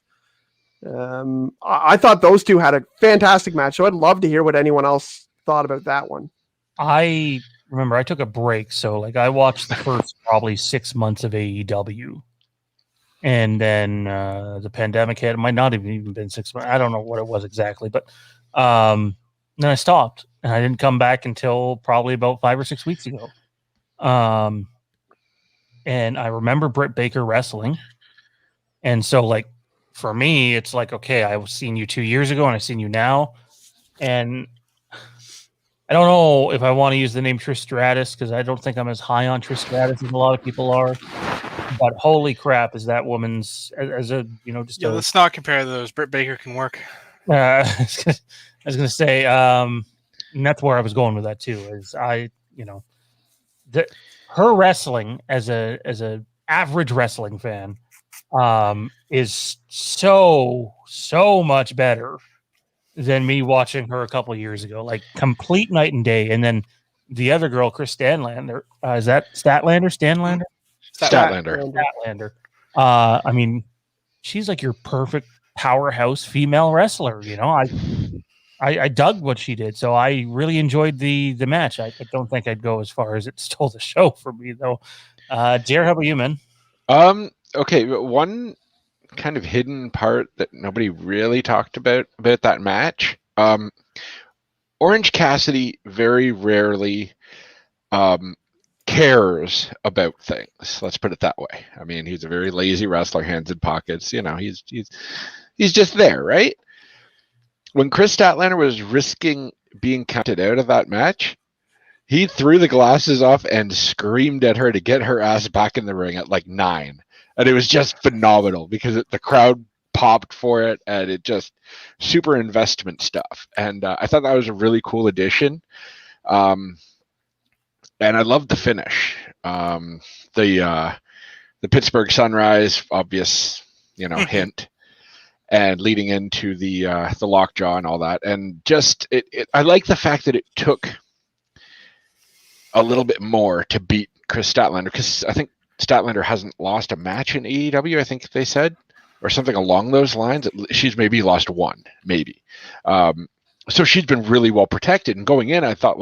S4: I thought those two had a fantastic match, so I'd love to hear what anyone else thought about that one.
S1: I remember I took a break, so I watched the first probably 6 months of AEW. And then the pandemic hit. It might not have even been 6 months. I don't know what it was exactly, but then I stopped, and I didn't come back until probably about 5 or 6 weeks ago. And I remember Britt Baker wrestling, and so for me, it's okay, I've seen you 2 years ago, and I've seen you now, and I don't know if I want to use the name Trish Stratus, because I don't think I'm as high on Trish Stratus as a lot of people are. But holy crap, is that woman's as a
S3: let's not compare those. Britt Baker can work.
S1: I was gonna say, and that's where I was going with that too. Is her wrestling as a average wrestling fan is so much better than me watching her a couple of years ago. Complete night and day. And then the other girl, Chris Statlander, is that Statlander? Stanlander? Statlander. I mean, she's your perfect powerhouse female wrestler. I dug what she did, so I really enjoyed the match. I don't think I'd go as far as it stole the show for me, though. Jared, how about you, man?
S5: Okay, one kind of hidden part that nobody really talked about that match. Orange Cassidy very rarely cares about things. Let's put it that way. I mean, he's a very lazy wrestler, hands in pockets. He's just there, right? When Chris Statlander was risking being counted out of that match, he threw the glasses off and screamed at her to get her ass back in the ring at 9. And it was just phenomenal because the crowd popped for it, and it just super investment stuff. And I thought that was a really cool addition. And I loved the finish. The Pittsburgh Sunrise, obvious, hint, and leading into the lockjaw and all that. And just I like the fact that it took a little bit more to beat Chris Statlander, because I think Statlander hasn't lost a match in AEW, I think they said, or something along those lines. She's maybe lost one, maybe. So she's been really well protected. And going in, I thought,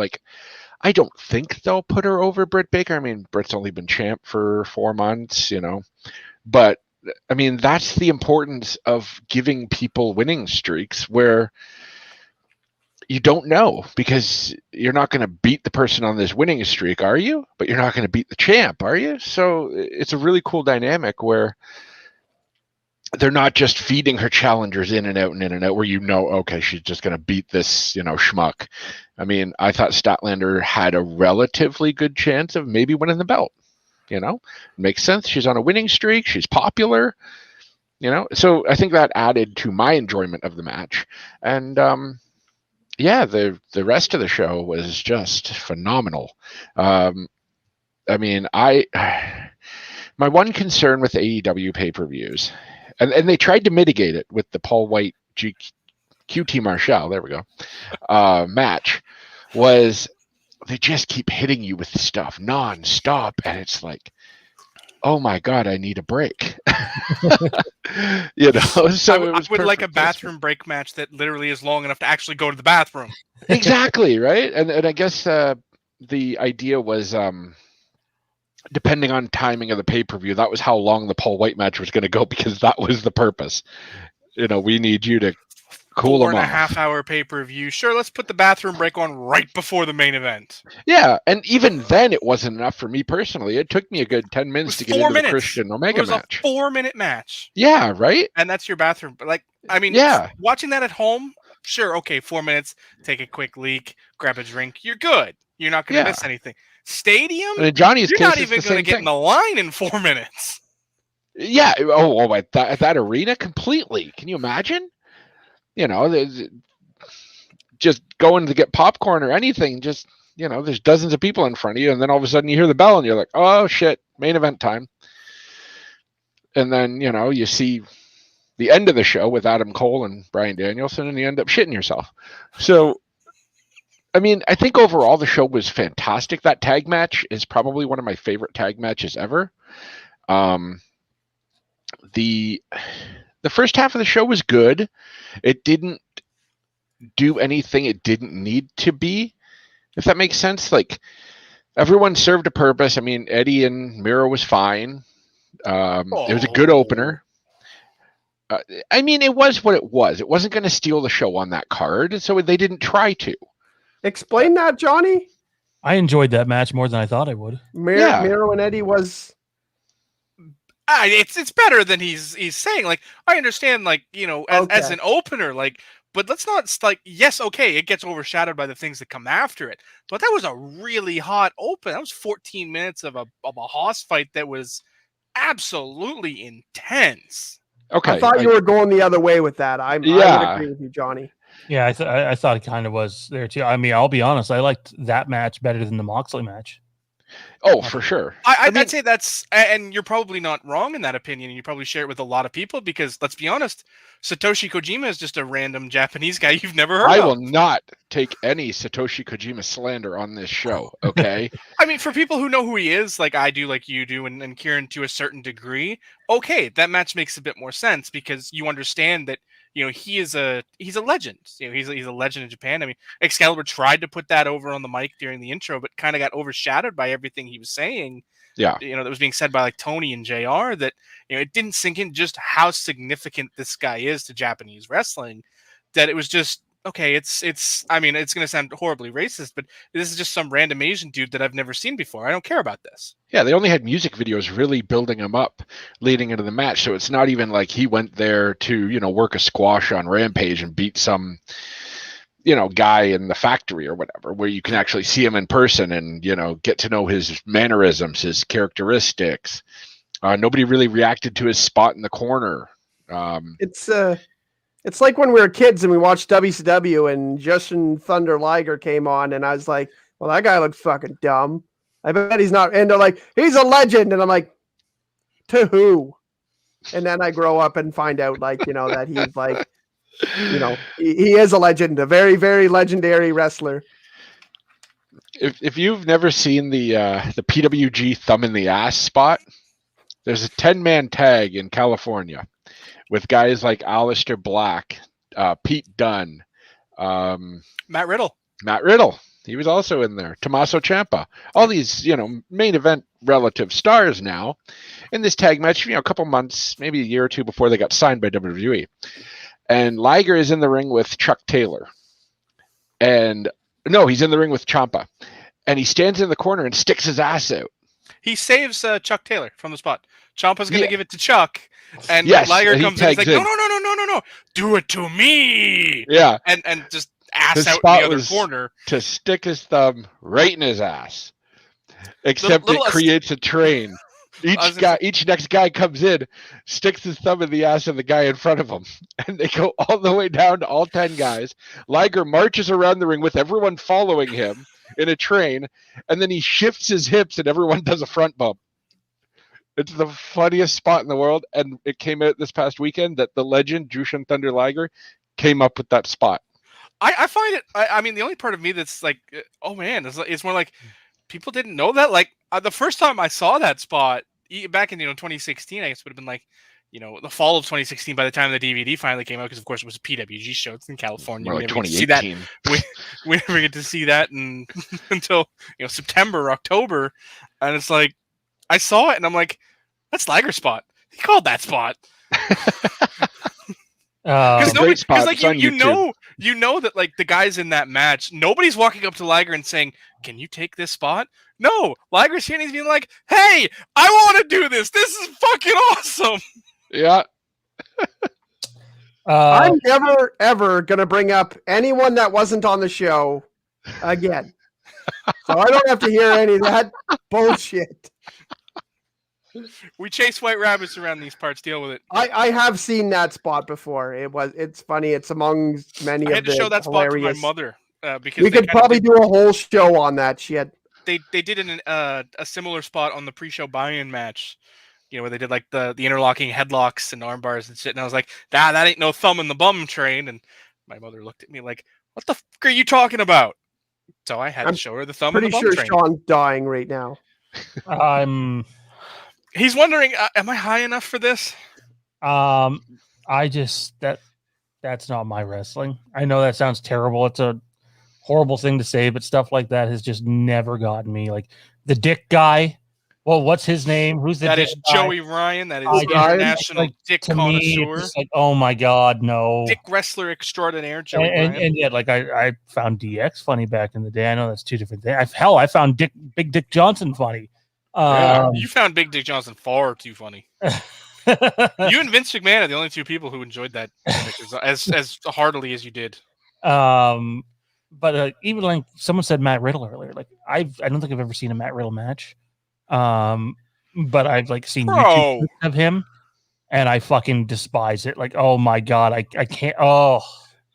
S5: I don't think they'll put her over Britt Baker. I mean, Britt's only been champ for 4 months, But, I mean, that's the importance of giving people winning streaks where you don't know, because you're not going to beat the person on this winning streak, are you? But you're not going to beat the champ, are you? So it's a really cool dynamic where they're not just feeding her challengers in and out and in and out, where okay, she's just going to beat this, schmuck. I mean, I thought Statlander had a relatively good chance of maybe winning the belt. Makes sense. She's on a winning streak. She's popular. So I think that added to my enjoyment of the match. And the rest of the show was just phenomenal. I mean, my one concern with AEW pay-per-views, and they tried to mitigate it with the Paul White QT Marshall, there we go, match, was they just keep hitting you with stuff non-stop, and it's oh my God, I need a break. You know, so
S3: I
S5: it was
S3: would like a
S5: perfect.
S3: bathroom break match that literally is long enough to actually go to the bathroom.
S5: Exactly, right? And I guess the idea was depending on timing of the pay-per-view, that was how long the Paul White match was going to go, because that was the purpose. You know, we need you to cool them off.
S3: 4.5 hour pay-per-view. Sure, let's put the bathroom break on right before the main event.
S5: Yeah, and even then it wasn't enough for me personally. It took me a good 10 minutes to get into the Christian Omega match.
S3: It was a 4-minute match.
S5: Yeah, right?
S3: And that's your bathroom. But like, I mean,
S5: yeah,
S3: watching that at home, sure, okay, 4 minutes, take a quick leak, grab a drink, you're good. You're not going to miss anything. Stadium,
S5: and in Johnny's
S3: you're
S5: case,
S3: not even going to get in the line in 4 minutes.
S5: Yeah, oh, at that arena, completely. Can you imagine? You know, just going to get popcorn or anything, just, you know, there's dozens of people in front of you, and then all of a sudden you hear the bell and you're like, oh shit, main event time. And then, you know, you see the end of the show with Adam Cole and Bryan Danielson, and you end up shitting yourself. So, I mean, I think overall the show was fantastic. That tag match is probably one of my favorite tag matches ever. The first half of the show was good. It didn't do anything it didn't need to be, if that makes sense. Like, everyone served a purpose. I mean, Eddie and Miro was fine. It was a good opener. I mean, it was what it was. It wasn't going to steal the show on that card, so they didn't try to.
S4: Explain that, Johnny.
S1: I enjoyed that match more than I thought I would.
S4: Miro and Eddie was...
S3: It's better than he's saying. Like, I understand, like, you know, as an opener, like, but let's not, like, yes, okay, it gets overshadowed by the things that come after it. But that was a really hot open. That was 14 minutes of a hoss fight that was absolutely intense.
S5: Okay,
S4: I thought you were going the other way with that. I would agree with you, Johnny.
S1: Yeah, I thought it kind of was there too. I mean, I'll be honest, I liked that match better than the Moxley match.
S5: Oh, for sure.
S3: I'd say that's, and you're probably not wrong in that opinion, and you probably share it with a lot of people, because let's be honest, Satoshi Kojima is just a random Japanese guy you've never heard of.
S5: I will not take any Satoshi Kojima slander on this show, okay?
S3: I mean, for people who know who he is, like I do, like you do, and Kieran to a certain degree, okay, that match makes a bit more sense, because you understand that, you know, he's a legend. You know, he's a legend in Japan. I mean, Excalibur tried to put that over on the mic during the intro, but kind of got overshadowed by everything he was saying.
S5: Yeah,
S3: you know, that was being said by like Tony and JR, that, you know, it didn't sink in just how significant this guy is to Japanese wrestling. That it was just, okay, it's. I mean, it's going to sound horribly racist, but this is just some random Asian dude that I've never seen before. I don't care about this.
S5: Yeah, they only had music videos really building him up leading into the match, so it's not even like he went there to, you know, work a squash on Rampage and beat some, you know, guy in the factory or whatever, where you can actually see him in person and, you know, get to know his mannerisms, his characteristics. Nobody really reacted to his spot in the corner.
S4: It's like when we were kids and we watched WCW and Jushin Thunder Liger came on, and I was like, well, that guy looks fucking dumb. I bet he's not. And they're like, he's a legend. And I'm like, to who? And then I grow up and find out, like, you know, that he's like, you know, he is a legend, a very, very legendary wrestler.
S5: If you've never seen the PWG thumb in the ass spot, there's a 10-man tag in California with guys like Aleister Black, Pete Dunne,
S3: Matt Riddle.
S5: He was also in there. Tommaso Ciampa. All these, you know, main event relative stars now in this tag match, you know, a couple months, maybe a year or two before they got signed by WWE. And Liger is in the ring with Chuck Taylor. And no, he's in the ring with Ciampa. And he stands in the corner and sticks his ass out.
S3: He saves Chuck Taylor from the spot. Ciampa's going to give it to Chuck. And
S5: yes,
S3: Liger comes in. He's like,
S5: in.
S3: No. Do it to me.
S5: Yeah.
S3: And just ass
S5: the
S3: out in the other corner.
S5: To stick his thumb right in his ass. Except it creates a train. Each next guy comes in, sticks his thumb in the ass of the guy in front of him, and they go all the way down to all 10 guys. Liger marches around the ring with everyone following him in a train, and then he shifts his hips and everyone does a front bump. It's the funniest spot in the world, and it came out this past weekend that the legend Jushin Thunder Liger came up with that spot.
S3: I find it, I mean, the only part of me that's like, oh man, it's more like, people didn't know that. Like, the first time I saw that spot, back in 2016, I guess would have been like the fall of 2016 by the time the DVD finally came out, because of course it was a PWG show. It's in California.
S5: More like
S3: We never get to see that.
S5: 2018.
S3: We never get to see that until September, October, and it's like I saw it and I'm like, that's Liger's spot. He called that spot. Because like you know that like the guys in that match, nobody's walking up to Liger and saying, "Can you take this spot?" No, Liger's here and he's being like, "Hey, I want to do this. This is fucking awesome."
S5: Yeah.
S4: I'm never ever gonna bring up anyone that wasn't on the show again, so I don't have to hear any of that bullshit.
S3: We chase white rabbits around these parts. Deal with it.
S4: I have seen that spot before. It's funny. It's among many
S3: I had
S4: of the
S3: to show that spot to my
S4: hilarious.
S3: mother because
S4: We could probably do a whole show on that shit.
S3: They did a similar spot on the pre-show buy-in match, where they did like the interlocking headlocks and arm bars and shit. And I was like, that ain't no thumb in the bum train. And my mother looked at me like, "What the fuck are you talking about?" So I had to show her the thumb in the bum
S4: Pretty
S3: train.
S4: sure Sean's dying right now.
S3: He's wondering, am I high enough for this?
S1: That's not my wrestling. I know that sounds terrible. It's a horrible thing to say, but stuff like that has just never gotten me. Like the dick guy. Well, what's his name? Who's the
S3: that
S1: dick
S3: is
S1: guy?
S3: Joey Ryan. That is international dick
S1: to me,
S3: connoisseur.
S1: it's like, oh my god, no.
S3: Dick wrestler extraordinaire, Joey Ryan.
S1: And yet, like I found DX funny back in the day. I know that's two different things. I found Big Dick Johnson funny.
S3: You found Big Dick Johnson far too funny. You and Vince McMahon are the only two people who enjoyed that as heartily as you did.
S1: But even like someone said Matt Riddle earlier, like I don't think I've ever seen a Matt Riddle match. But I've like seen YouTube clips of him, and I fucking despise it. Like, oh my god, I can't. Oh,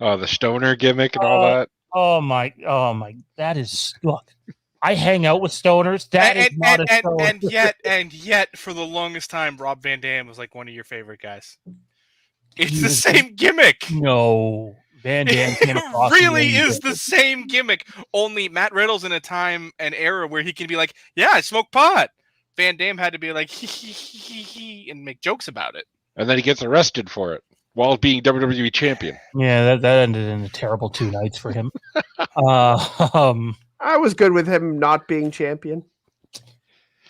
S5: the stoner gimmick and all that.
S1: Oh my, that is look. I hang out with stoners. That is not a stoner.
S3: And yet, for the longest time, Rob Van Dam was like one of your favorite guys. It's the same gimmick.
S1: No, Van Dam came across
S3: really is the same gimmick. Only Matt Riddle's in a time and era where he can be like, "Yeah, I smoke pot." Van Dam had to be like, "He," and make jokes about it.
S5: And then he gets arrested for it while being WWE champion.
S1: Yeah, that ended in a terrible 2 nights for him.
S4: I was good with him not being champion.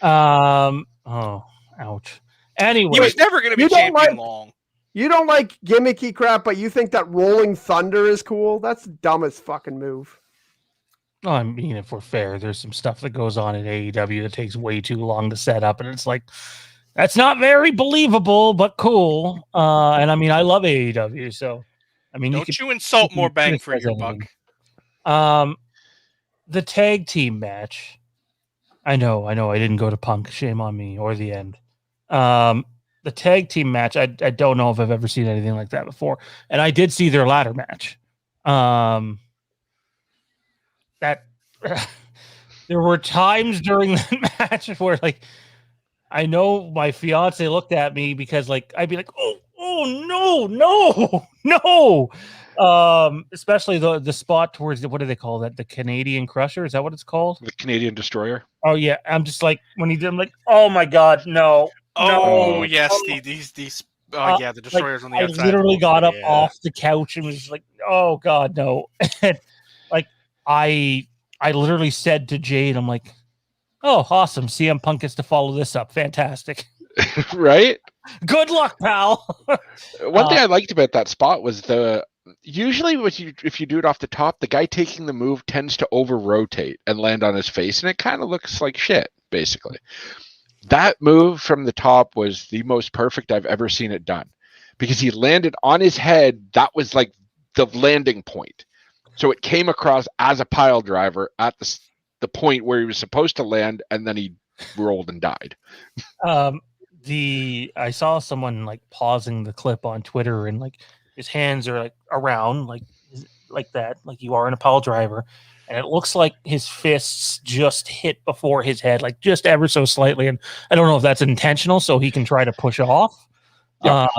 S1: Oh, ouch. Anyway,
S3: he was never going to be champion long.
S4: You don't like gimmicky crap, but you think that Rolling Thunder is cool? That's the dumbest fucking move.
S1: Well, I mean, if we're fair, there's some stuff that goes on in AEW that takes way too long to set up, and it's like, that's not very believable, but cool. And I mean, I love AEW, so I mean,
S3: don't you insult more bang for your buck.
S1: The tag team match. I know. I didn't go to Punk. Shame on me, or the end. The tag team match. I don't know if I've ever seen anything like that before, and I did see their ladder match. That there were times during that match where, like, I know my fiance looked at me because, like, I'd be like, oh no. Especially the spot towards what do they call that? The Canadian Crusher? Is that what it's called?
S5: The Canadian Destroyer.
S1: Oh yeah. I'm just like, when he did, I'm like, oh my god, no.
S3: Oh
S1: no.
S3: yes, these. Oh yeah, the Destroyer's
S1: like,
S3: on the outside.
S1: I literally got up off the couch and was just like, oh god, no. Like I literally said to Jade, I'm like, oh, awesome. CM Punk gets to follow this up. Fantastic.
S5: Right?
S1: Good luck, pal.
S5: One thing I liked about that spot was usually if you do it off the top, the guy taking the move tends to over rotate and land on his face, and it kind of looks like shit, basically. That move from the top was the most perfect I've ever seen it done, because he landed on his head. That was like the landing point. So it came across as a pile driver at the point where he was supposed to land, and then he rolled and died.
S1: I saw someone like pausing the clip on Twitter, and like his hands are like around like that, like you are in a pile driver, and it looks like his fists just hit before his head, like just ever so slightly. And I don't know if that's intentional, so he can try to push off. Yep.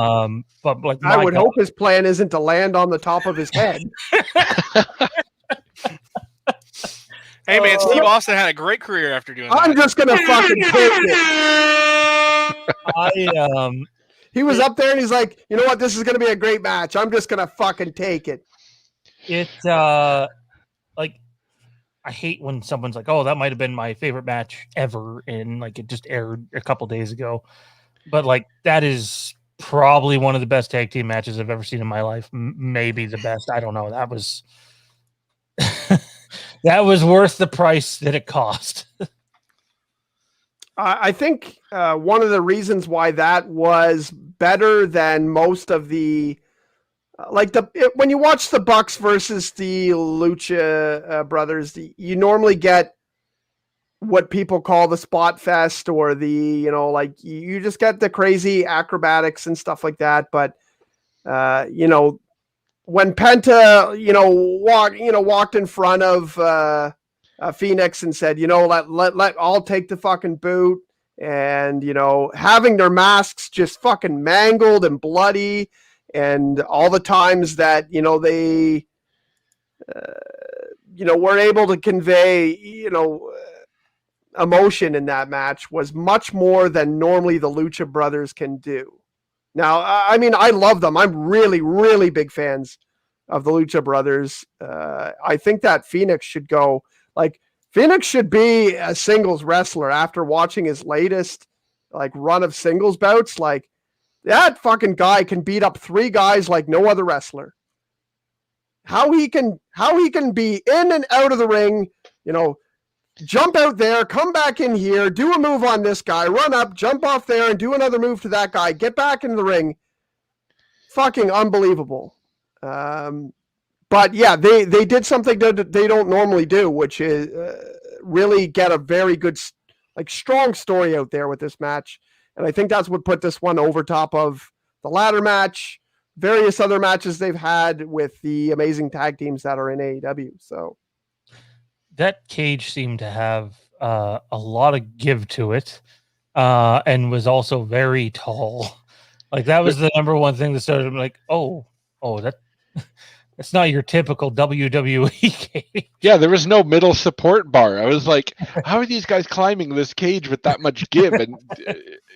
S1: But like,
S4: I would hope his plan isn't to land on the top of his head.
S3: Hey man, Steve Austin had a great career after doing that.
S4: I'm just gonna fucking take it. He was up there and he's like, you know what? This is going to be a great match. I'm just going to fucking take it.
S1: It's like, I hate when someone's like, oh, that might have been my favorite match ever. And like, it just aired a couple days ago. But like, that is probably one of the best tag team matches I've ever seen in my life. Maybe the best. I don't know. That was, that was worth the price that it cost.
S4: I think one of the reasons why that was better than most of the when you watch the Bucks versus the Lucha Brothers, you normally get what people call the spot fest or the, you just get the crazy acrobatics and stuff like that. But, when Penta, walked in front of Phoenix and said, let I'll take the fucking boot, and, having their masks just fucking mangled and bloody, and all the times that, they, were able to convey, emotion in that match was much more than normally the Lucha Brothers can do. Now, I mean, I love them. I'm really, really big fans of the Lucha Brothers. I think that Phoenix should go, Phoenix should be a singles wrestler after watching his latest, run of singles bouts. That fucking guy can beat up 3 guys like no other wrestler. How he can be in and out of the ring, jump out there, come back in here, do a move on this guy, run up, jump off there and do another move to that guy, get back into the ring. Fucking unbelievable. But yeah, they did something that they don't normally do, which is really get a very good, strong story out there with this match. And I think that's what put this one over top of the ladder match, various other matches they've had with the amazing tag teams that are in AEW. So
S1: that cage seemed to have a lot of give to it, and was also very tall. That was the number one thing that started like, that's not your typical WWE cage.
S5: Yeah, there was no middle support bar. I was like, how are these guys climbing this cage with that much give? And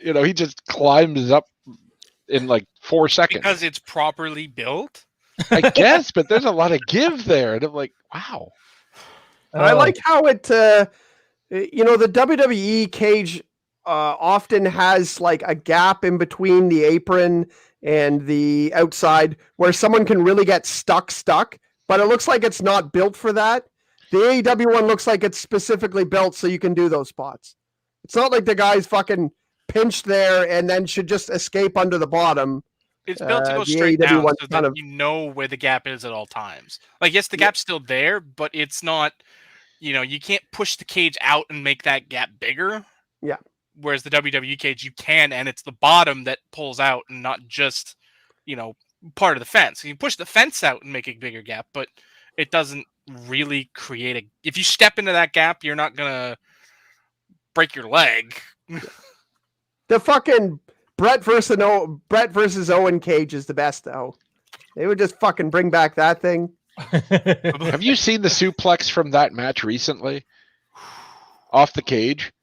S5: he just climbs up in 4 seconds.
S3: Because it's properly built?
S5: I guess, but there's a lot of give there. And I'm like, wow.
S4: I like how it, the WWE cage often has a gap in between the apron and the outside where someone can really get stuck, but it looks like it's not built for that. The AEW one looks like it's specifically built so you can do those spots. It's not like the guy's fucking pinched there and then should just escape under the bottom.
S3: It's built to go straight down so that you know where the gap is at all times. Yes, the gap's still there, but it's not, you can't push the cage out and make that gap bigger.
S4: Yeah.
S3: Whereas the WWE cage, you can, and it's the bottom that pulls out and not just, part of the fence. You can push the fence out and make a bigger gap, but it doesn't really create if you step into that gap, you're not going to break your leg.
S4: The fucking Brett versus Owen cage is the best, though. They would just fucking bring back that thing.
S5: Have you seen the suplex from that match recently? Off the cage?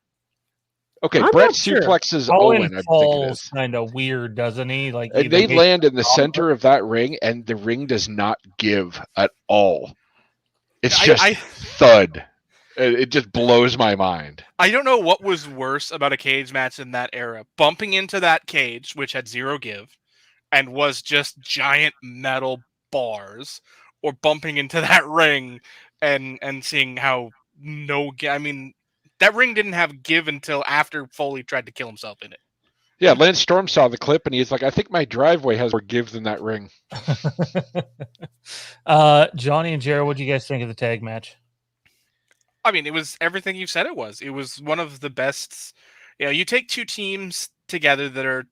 S5: Okay, Brett suplexes Owen, I think it is.
S1: Kind of weird, doesn't he?
S5: And they land in the center of that ring, and the ring does not give at all. It's just thud. It just blows my mind.
S3: I don't know what was worse about a cage match in that era. Bumping into that cage, which had 0 give, and was just giant metal bars, or bumping into that ring and seeing how that ring didn't have give until after Foley tried to kill himself in it.
S5: Yeah, Lance Storm saw the clip and he's like, I think my driveway has more give than that ring.
S1: Johnny and Jared, what do you guys think of the tag match?
S3: I mean, it was everything you said it was. It was one of the best. You take 2 teams together that are,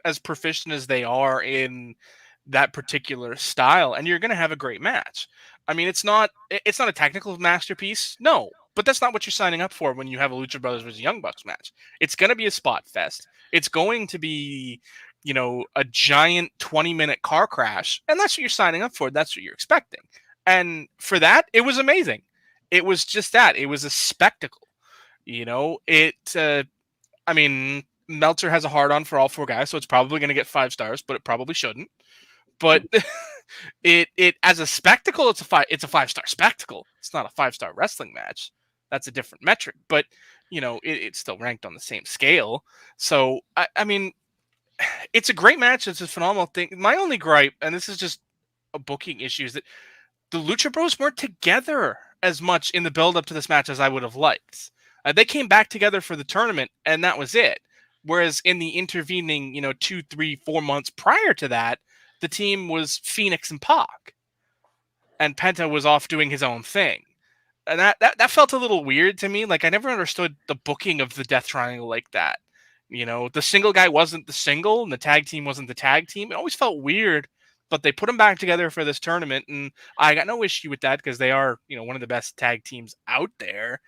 S3: as proficient as they are in that particular style, and you're going to have a great match. I mean, it's not a technical masterpiece. No. But that's not what you're signing up for when you have a Lucha Brothers versus Young Bucks match. It's going to be a spot fest. It's going to be, a giant 20-minute car crash. And that's what you're signing up for. That's what you're expecting. And for that, it was amazing. It was just that. It was a spectacle. Meltzer has a hard-on for all 4 guys, so it's probably going to get 5 stars, but it probably shouldn't. But it as a spectacle, it's a 5-star spectacle. It's not a 5-star wrestling match. That's a different metric, but it's still ranked on the same scale. So I mean, it's a great match. It's a phenomenal thing. My only gripe, and this is just a booking issue, is that the Lucha Bros weren't together as much in the build-up to this match as I would have liked. They came back together for the tournament, and that was it. Whereas in the intervening, 2, 3, 4 months prior to that, the team was Phoenix and Pac, and Penta was off doing his own thing, and that felt a little weird to me. Like, I never understood the booking of the Death Triangle like that. The single guy wasn't the single, and the tag team wasn't the tag team. It always felt weird, but they put them back together for this tournament, and I got no issue with that because they are, one of the best tag teams out there,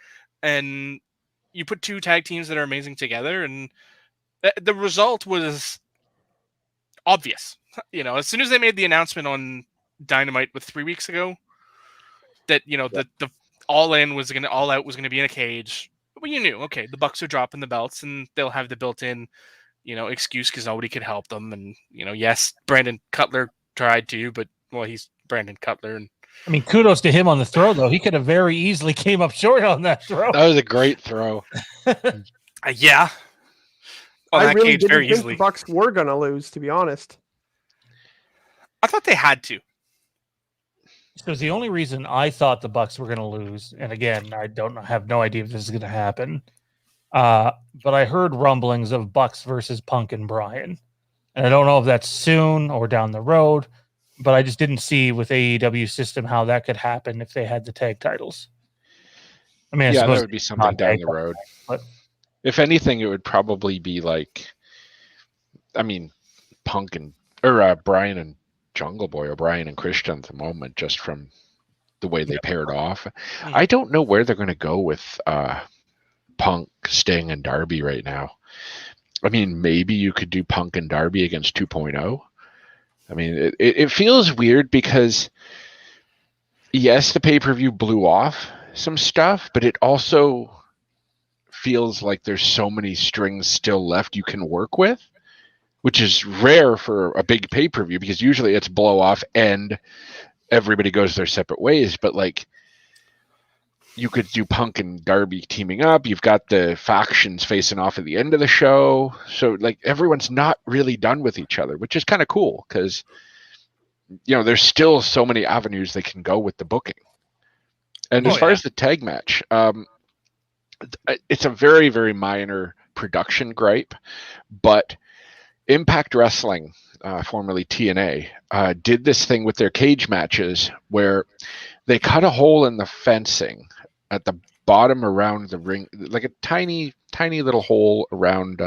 S3: and you put 2 tag teams that are amazing together, and the result was obvious. As soon as they made the announcement on Dynamite 3 weeks ago that the All Out was gonna be in a cage, well, you knew, okay, the Bucks are dropping the belts and they'll have the built-in excuse because nobody could help them. And yes, Brandon Cutler tried to, but he's Brandon Cutler, and
S1: I mean, kudos to him on the throw, though. He could have very easily came up short on that throw.
S5: That was a great throw.
S3: Yeah. On
S4: I
S3: that
S4: really
S3: cage
S4: didn't
S3: very
S4: think
S3: easily.
S4: the Bucks were gonna lose, to be honest.
S3: I thought they had to.
S1: Because the only reason I thought the Bucks were going to lose, and again, I have no idea if this is going to happen, but I heard rumblings of Bucks versus Punk and Bryan, and I don't know if that's soon or down the road, but I just didn't see with AEW system how that could happen if they had the tag titles. I mean,
S5: that would be something down the road.
S1: But
S5: if anything, it would probably be like, Punk or Bryan and Jungle Boy, or Bryan and Christian at the moment, just from the way they paired off. I don't know where they're going to go with Punk, Sting, and Darby right now. I mean, maybe you could do Punk and Darby against 2.0. I mean, it feels weird because, yes, the pay-per-view blew off some stuff, but it also feels like there's so many strings still left you can work with, which is rare for a big pay-per-view because usually it's blow off and everybody goes their separate ways. But like, you could do Punk and Darby teaming up. You've got the factions facing off at the end of the show. So like, everyone's not really done with each other, which is kind of cool because, there's still so many avenues they can go with the booking. And as far as the tag match, it's a very, very minor production gripe, but Impact Wrestling, formerly TNA, did this thing with their cage matches where they cut a hole in the fencing at the bottom around the ring, like a tiny, tiny little hole around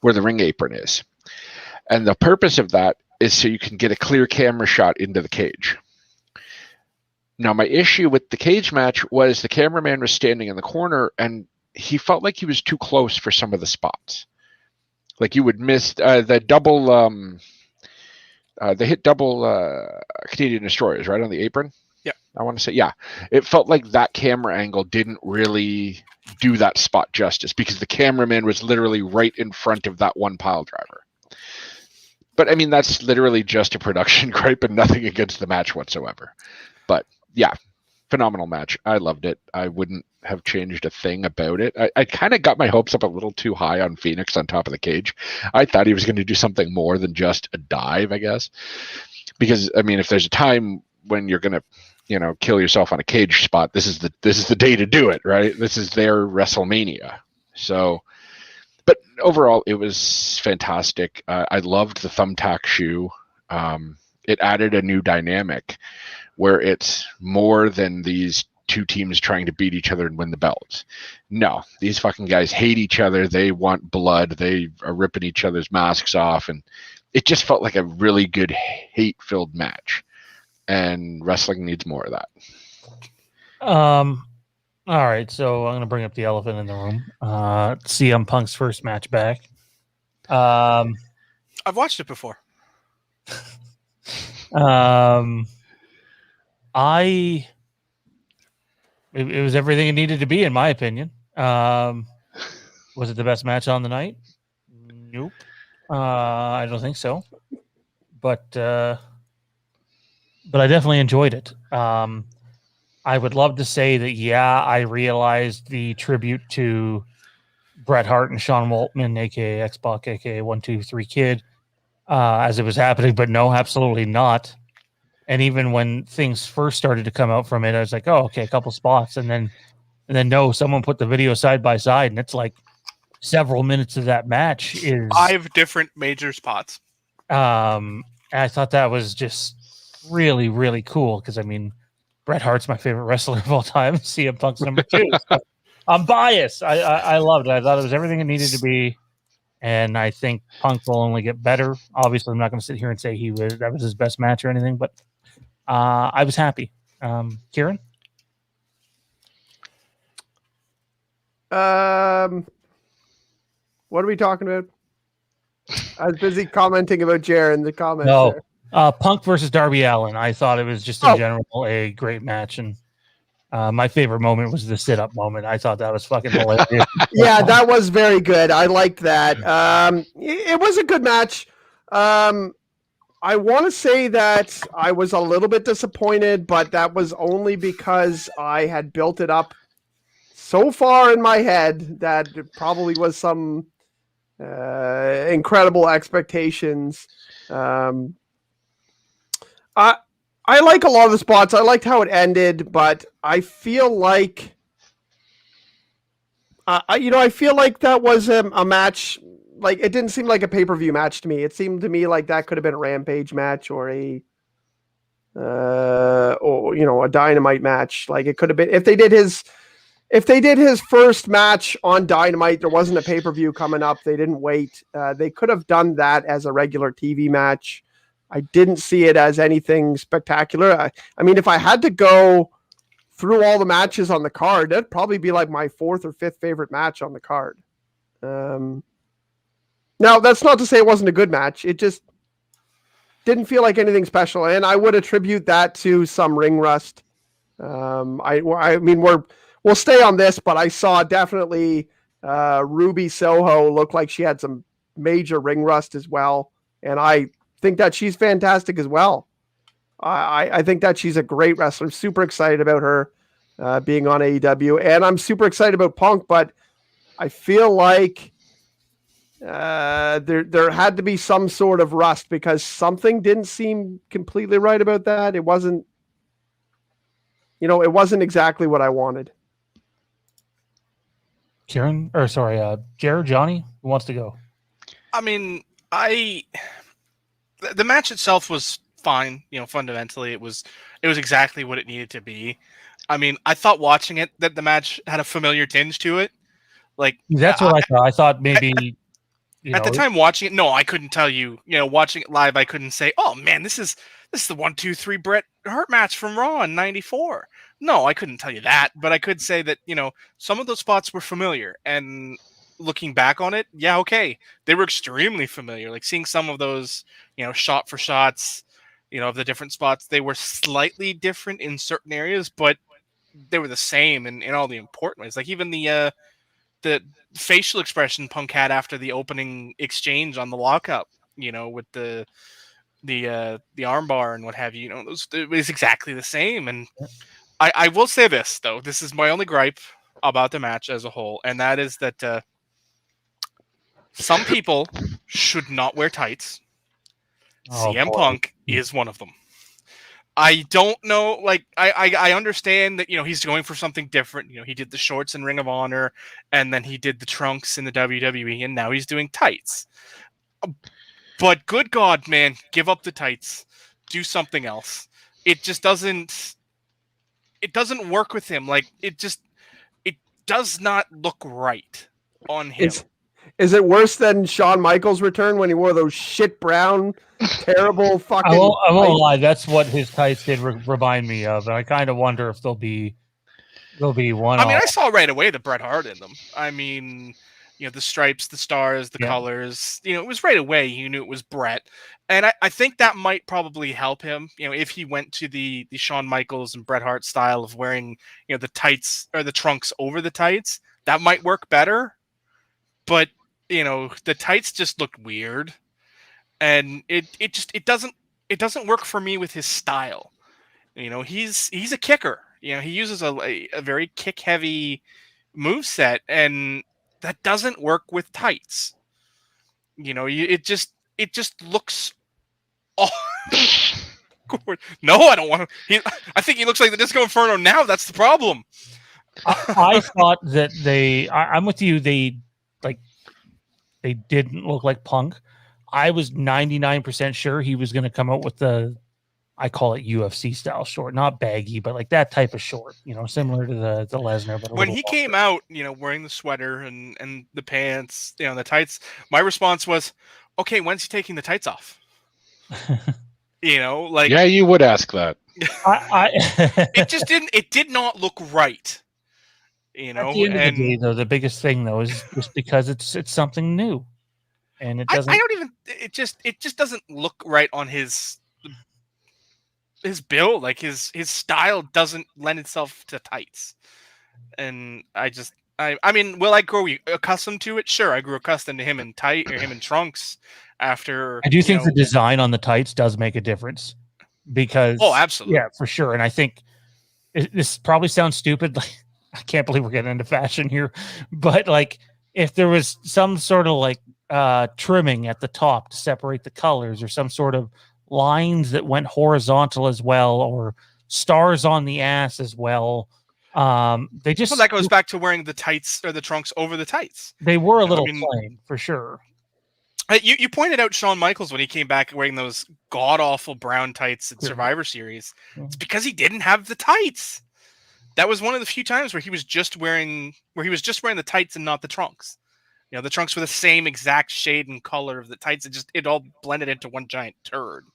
S5: where the ring apron is. And the purpose of that is so you can get a clear camera shot into the cage. Now, my issue with the cage match was the cameraman was standing in the corner and he felt like he was too close for some of the spots. Like, you would miss the double, they hit double Canadian Destroyers, right, on the apron?
S3: Yeah.
S5: I want to say, yeah. It felt like that camera angle didn't really do that spot justice because the cameraman was literally right in front of that one pile driver. But, I mean, that's literally just a production gripe and nothing against the match whatsoever. But, yeah, phenomenal match. I loved it. I wouldn't have changed a thing about it. I kind of got my hopes up a little too high on Phoenix on top of the cage. I thought he was going to do something more than just a dive, I guess. Because, I mean, if there's a time when you're going to, kill yourself on a cage spot, this is the day to do it, right? This is their WrestleMania. So, but overall, it was fantastic. I loved the thumbtack shoe. It added a new dynamic where it's more than these two teams trying to beat each other and win the belts. No, these fucking guys hate each other. They want blood. They are ripping each other's masks off. And it just felt like a really good hate-filled match. And wrestling needs more of that.
S1: All right, so I'm going to bring up the elephant in the room. CM Punk's first match back.
S3: I've watched it before.
S1: It was everything it needed to be, in my opinion. Was it the best match on the night? Nope. I don't think so. But I definitely enjoyed it. I would love to say that, yeah, I realized the tribute to Bret Hart and Sean Waltman, aka X-Pac, aka 123 Kid, as it was happening, but no, absolutely not. And even when things first started to come out from it, I was like, oh, okay, a couple spots, and then no, someone put the video side by side, and it's like several minutes of that match is
S3: 5 different major spots.
S1: and I thought that was just really, really cool because I mean, Bret Hart's my favorite wrestler of all time. CM Punk's number 2. So I'm biased. I loved it. I thought it was everything it needed to be, and I think Punk will only get better. Obviously, I'm not going to sit here and say that was his best match or anything, but I was happy. Kieran?
S4: What are we talking about? I was busy commenting about Jer in the comments.
S1: No.
S4: There.
S1: Punk versus Darby Allin. I thought it was just in general a great match, and my favorite moment was the sit-up moment. I thought that was fucking hilarious.
S4: Yeah, that was very good. I liked that. It was a good match. I want to say that I was a little bit disappointed, but that was only because I had built it up so far in my head that it probably was some incredible expectations. I like a lot of the spots. I liked how it ended, but I feel like, I feel like that was a match. Like, it didn't seem like a pay-per-view match to me. It seemed to me like that could have been a Rampage match or a Dynamite match. Like, it could have been if they did his first match on Dynamite. There wasn't a pay-per-view coming up. They didn't wait. They could have done that as a regular TV match. I didn't see it as anything spectacular. I mean, if I had to go through all the matches on the card, that'd probably be like my 4th or 5th favorite match on the card. Now, that's not to say it wasn't a good match. It just didn't feel like anything special, and I would attribute that to some ring rust. I mean, we'll stay on this, but I saw definitely Ruby Soho look like she had some major ring rust as well, and I think that she's fantastic as well. I think that she's a great wrestler. I'm super excited about her being on AEW, and I'm super excited about Punk, but I feel like there had to be some sort of rust because something didn't seem completely right about that. It wasn't exactly what I wanted.
S1: Jared, Johnny, who wants to go?
S3: I mean, the match itself was fine. Fundamentally, it was exactly what it needed to be. I mean, I thought watching it that the match had a familiar tinge to it. Like,
S1: that's what I thought. I thought maybe
S3: at the time watching it, no, I couldn't tell you. Watching it live, I couldn't say, "Oh man, this is the 1-2-3 Bret Hart match from Raw in '94." No, I couldn't tell you that, but I could say that some of those spots were familiar. And looking back on it, yeah, okay, they were extremely familiar. Like seeing some of those, shot for shots, of the different spots, they were slightly different in certain areas, but they were the same in all the important ways. Like even the facial expression Punk had after the opening exchange on the lockup, with the armbar and what have you. It was exactly the same. And I will say this though, this is my only gripe about the match as a whole, and that is that some people should not wear tights. CM Punk is one of them. I don't know, like I understand that he's going for something different. He did the shorts in Ring of Honor, and then he did the trunks in the WWE, and now he's doing tights. But good God, man, give up the tights. Do something else. It just doesn't. It doesn't work with him. Like it does not look right on him.
S4: Is it worse than Shawn Michaels' return when he wore those shit brown, terrible fucking?
S1: I won't lie. That's what his tights did remind me of, and I kind of wonder if they'll be one.
S3: I mean, I saw right away the Bret Hart in them. I mean, the stripes, the stars, the colors. It was right away. You knew it was Bret, and I think that might probably help him. If he went to the Shawn Michaels and Bret Hart style of wearing the tights or the trunks over the tights, that might work better. But the tights just looked weird, and it doesn't work for me with his style. He's a kicker. He uses a very kick heavy move set, and that doesn't work with tights. It just looks. Oh, no, I don't want to. I think he looks like the Disco Inferno now. That's the problem.
S1: I thought that I'm with you. They didn't look like Punk. I was 99% sure he was going to come out with I call it UFC style short, not baggy, but like that type of short, similar to the Lesnar. But
S3: when he came out, wearing the sweater and the pants, the tights, my response was, okay, when's he taking the tights off?
S5: Yeah, you would ask that.
S3: It did not look right.
S1: At the end of the day, though, the biggest thing though is just because it's something new, and it doesn't.
S3: It just doesn't look right on his build. Like his style doesn't lend itself to tights, and I mean, will I grow accustomed to it? Sure, I grew accustomed to him in trunks. After
S1: I do think the design on the tights does make a difference because
S3: absolutely,
S1: yeah, for sure. And I think this probably sounds stupid. Like, I can't believe we're getting into fashion here, but like if there was some sort of like trimming at the top to separate the colors, or some sort of lines that went horizontal as well, or stars on the ass as well. That goes
S3: back to wearing the tights or the trunks over the tights.
S1: They were a little plain for sure.
S3: You pointed out Shawn Michaels when he came back wearing those god-awful brown tights in Survivor Series. It's because he didn't have the tights. That was one of the few times where he was just wearing the tights and not the trunks. The trunks were the same exact shade and color of the tights. It all blended into one giant turd.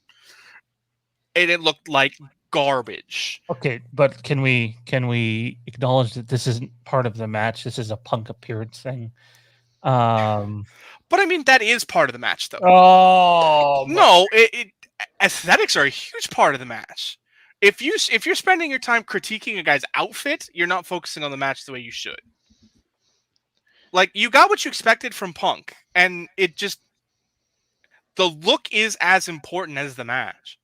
S3: And it looked like garbage.
S1: Okay, but can we acknowledge that this isn't part of the match? This is a Punk appearance thing.
S3: But I mean, that is part of the match, though.
S1: Oh
S3: no! Aesthetics are a huge part of the match. If you're spending your time critiquing a guy's outfit, you're not focusing on the match the way you should. Like, you got what you expected from Punk, and the look is as important as the match.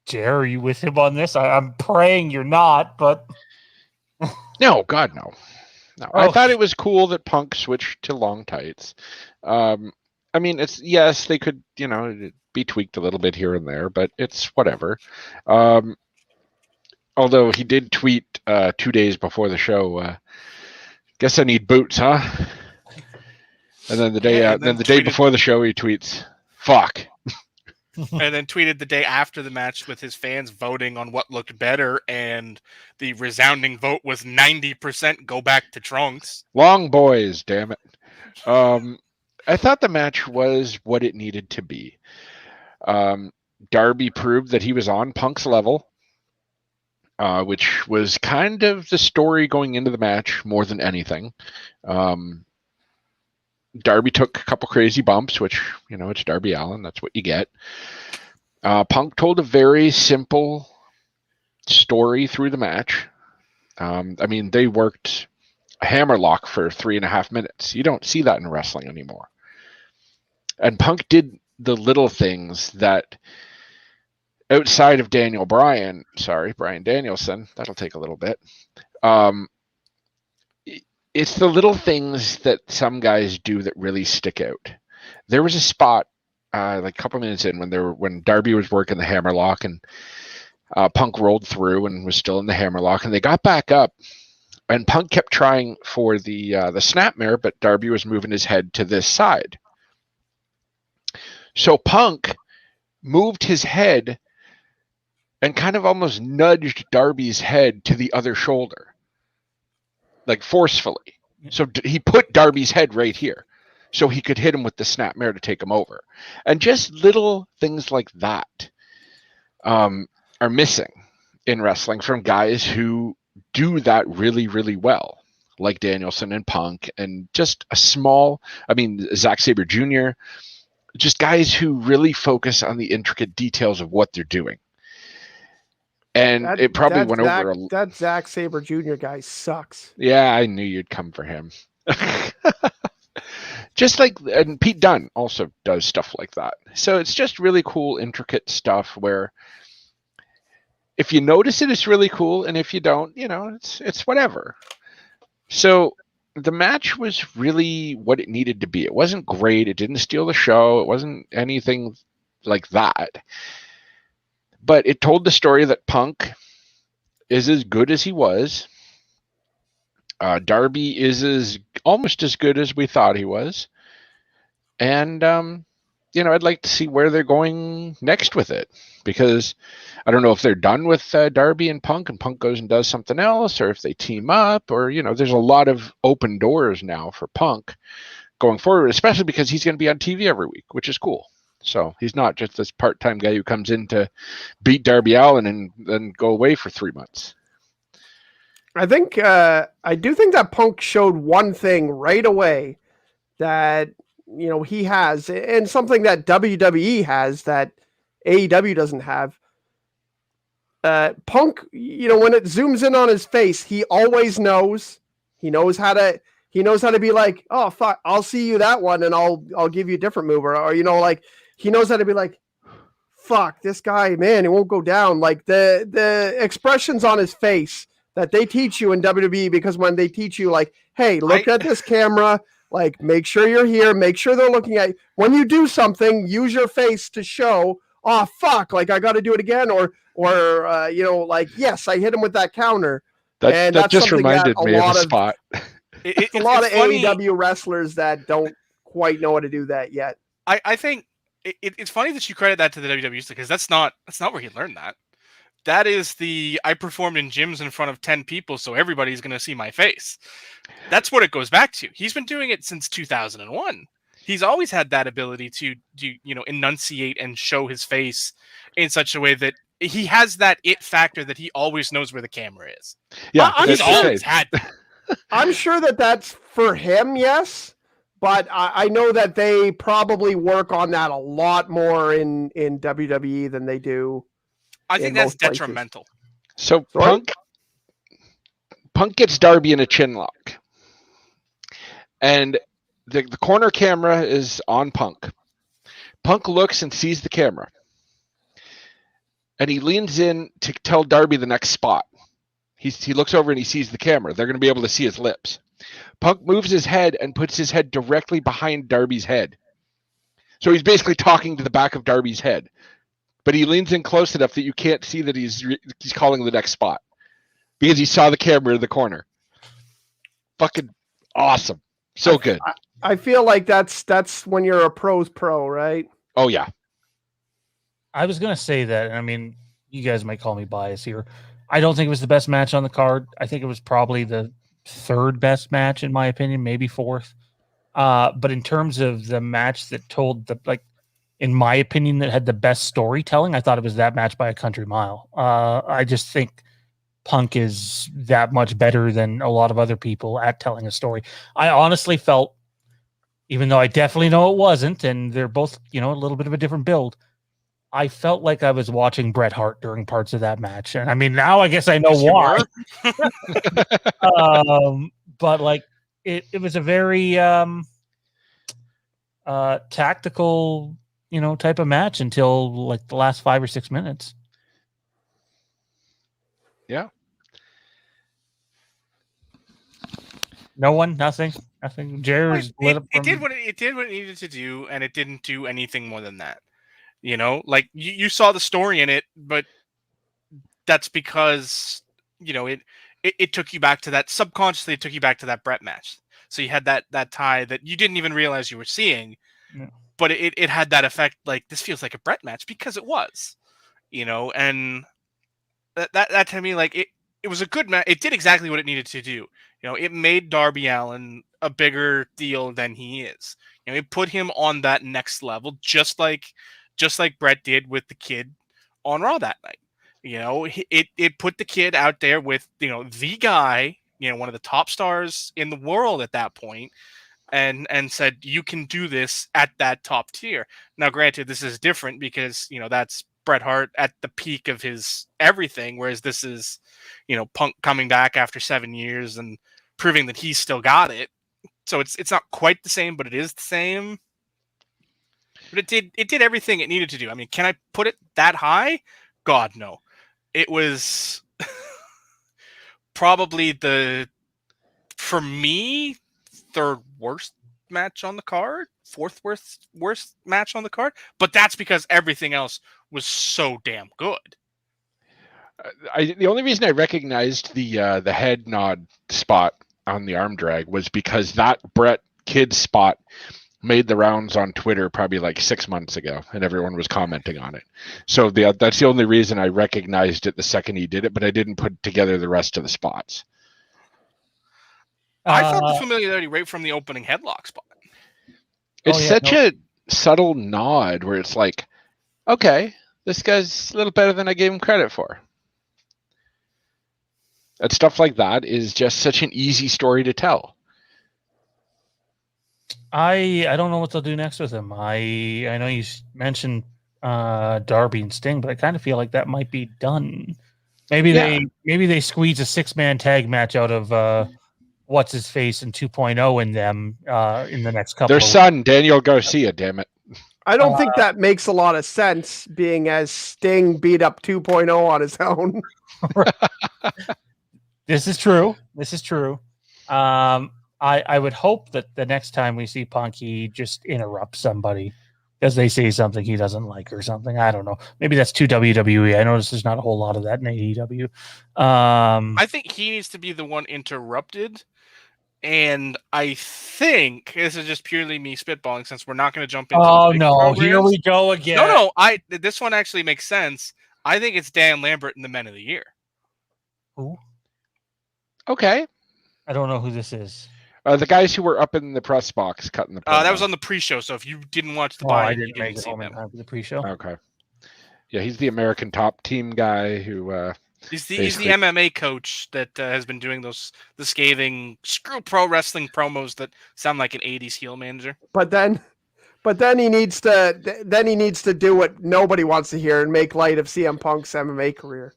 S1: Jer, are you with him on this? I'm praying you're not, but.
S5: No, God, no. I thought it was cool that Punk switched to long tights. I mean, they could, be tweaked a little bit here and there, but it's whatever. Although he did tweet 2 days before the show, guess I need boots, huh? And then the day before the show, he tweets, fuck.
S3: And then tweeted the day after the match with his fans voting on what looked better, and the resounding vote was 90% go back to trunks.
S5: Long boys, damn it. I thought the match was what it needed to be. Darby proved that he was on Punk's level, which was kind of the story going into the match more than anything. Darby took a couple crazy bumps, which, it's Darby Allin. That's what you get. Punk told a very simple story through the match. I mean, they worked a hammerlock for 3.5 minutes. You don't see that in wrestling anymore. And Punk did the little things that outside of Bryan Danielson, that'll take a little bit. It's the little things that some guys do that really stick out. There was a spot like a couple minutes in when Darby was working the hammerlock, and Punk rolled through and was still in the hammerlock, and they got back up, and Punk kept trying for the snapmare, but Darby was moving his head to this side. So Punk moved his head and kind of almost nudged Darby's head to the other shoulder. Like forcefully. So he put Darby's head right here so he could hit him with the snapmare to take him over. And just little things like that are missing in wrestling from guys who do that really, really well, like Danielson and Punk, and just Zack Sabre Jr., just guys who really focus on the intricate details of what they're doing. And it probably went over.
S4: That Zack Sabre Jr. guy sucks.
S5: Yeah, I knew you'd come for him. Just like, and Pete Dunne also does stuff like that. So it's just really cool, intricate stuff where if you notice it, it's really cool. And if you don't, it's whatever. So the match was really what it needed to be. It wasn't great. It didn't steal the show. It wasn't anything like that. But it told the story that Punk is as good as he was. Darby is almost as good as we thought he was. And, I'd like to see where they're going next with it. Because I don't know if they're done with Darby and Punk goes and does something else, or if they team up, or, there's a lot of open doors now for Punk going forward, especially because he's going to be on TV every week, which is cool. So he's not just this part-time guy who comes in to beat Darby Allin and then go away for 3 months.
S4: I think I do think that Punk showed one thing right away that he has, and something that WWE has that AEW doesn't have. Punk, when it zooms in on his face, he always knows. He knows how to be like, oh fuck, I'll see you that one, and I'll give you a different move, or he knows how to be like, fuck, this guy, man, it won't go down. Like the expressions on his face that they teach you in WWE, because when they teach you, like, hey, look at this camera, like, make sure you're here, make sure they're looking at you. When you do something, use your face to show, oh fuck, like I got to do it again, or like, yes, I hit him with that counter.
S5: That just reminded me of a spot.
S4: It's a lot of AEW wrestlers that don't quite know how to do that yet.
S3: I think it's funny that you credit that to the WWE, because that's not where he learned that. That is I performed in gyms in front of 10 people, so everybody's going to see my face. That's what it goes back to. He's been doing it since 2001. He's always had that ability to enunciate and show his face in such a way that he has that it factor that he always knows where the camera is.
S5: Yeah,
S3: he's always had that.
S4: I'm sure that that's for him, yes. But I know that they probably work on that a lot more in WWE than they do.
S3: I think that's detrimental.
S5: So Punk gets Darby in a chin lock. And the corner camera is on Punk. Punk looks and sees the camera. And he leans in to tell Darby the next spot. He looks over and he sees the camera. They're going to be able to see his lips. Punk moves his head and puts his head directly behind Darby's head. So he's basically talking to the back of Darby's head. But he leans in close enough that you can't see that he's calling the next spot. Because he saw the camera in the corner. Fucking awesome. So good.
S4: I feel like that's when you're a pro's pro, right?
S5: Oh, yeah.
S1: I was going to say that. I mean, you guys might call me biased here. I don't think it was the best match on the card. I think it was probably the third best match, in my opinion, maybe fourth. But in terms of the match that told in my opinion, that had the best storytelling, I thought it was that match by a country mile. I just think Punk is that much better than a lot of other people at telling a story. I honestly felt, even though I definitely know it wasn't, and they're both, a little bit of a different build, I felt like I was watching Bret Hart during parts of that match. And I mean, now I guess I know why. But it was a very tactical, type of match until the last 5 or 6 minutes.
S5: Yeah.
S1: Nothing. Jared's lit up.
S3: It did what it needed to do, and it didn't do anything more than that. You saw the story in it, but that's because it took you back to that subconsciously. It took you back to that Bret match. So you had that tie that you didn't even realize you were seeing. Yeah. But it had that effect, like, this feels like a Bret match, because it was, and that to me, it was a good match. It did exactly what it needed to do. It made Darby Allin a bigger deal than he is. It put him on that next level, just like Bret did with the Kid on Raw that night. It put the Kid out there with, the guy, one of the top stars in the world at that point, and said, you can do this at that top tier. Now, granted, this is different because, that's Bret Hart at the peak of his everything, whereas this is, Punk coming back after 7 years and proving that he's still got it. So it's not quite the same, but it is the same. But it did everything it needed to do. I mean, can I put it that high? God, no. It was probably for me, third worst match on the card, fourth worst match on the card. But that's because everything else was so damn good.
S5: The only reason I recognized the head nod spot on the arm drag was because that Brett Kidd spot made the rounds on Twitter probably like 6 months ago, and everyone was commenting on it. So that's the only reason I recognized it the second he did it, but I didn't put together the rest of the spots.
S3: I felt the familiarity right from the opening headlock spot.
S5: It's a subtle nod where it's like, okay, this guy's a little better than I gave him credit for. And stuff like that is just such an easy story to tell.
S1: I don't know what they'll do next with him. I know you mentioned Darby and Sting, but I kind of feel like that might be done. Maybe they squeeze a 6-man tag match out of what's his face and 2.0 in them in the next couple.
S5: Their son, Daniel Garcia, damn it.
S4: I don't think that makes a lot of sense, being as Sting beat up 2.0 on his own.
S1: This is true. I would hope that the next time we see Punk, he just interrupts somebody because they say something he doesn't like or something. I don't know. Maybe that's too WWE. I notice there's not a whole lot of that in AEW.
S3: I think he needs to be the one interrupted. And I think this is just purely me spitballing, since we're not going to jump into.
S1: Oh no! Programs. Here we go again.
S3: No. This one actually makes sense. I think it's Dan Lambert in the Men of the Year.
S1: Who?
S5: Okay.
S1: I don't know who this is.
S5: The guys who were up in the press box cutting the promo.
S3: That was on the pre-show, so if you didn't watch the buy,
S1: I didn't make it home in time for the pre-show.
S5: Okay. Yeah, he's the American Top Team guy who...
S3: He's the MMA coach that has been doing the scathing screw pro wrestling promos that sound like an 80s heel manager.
S4: But then he needs to do what nobody wants to hear and make light of CM Punk's MMA career.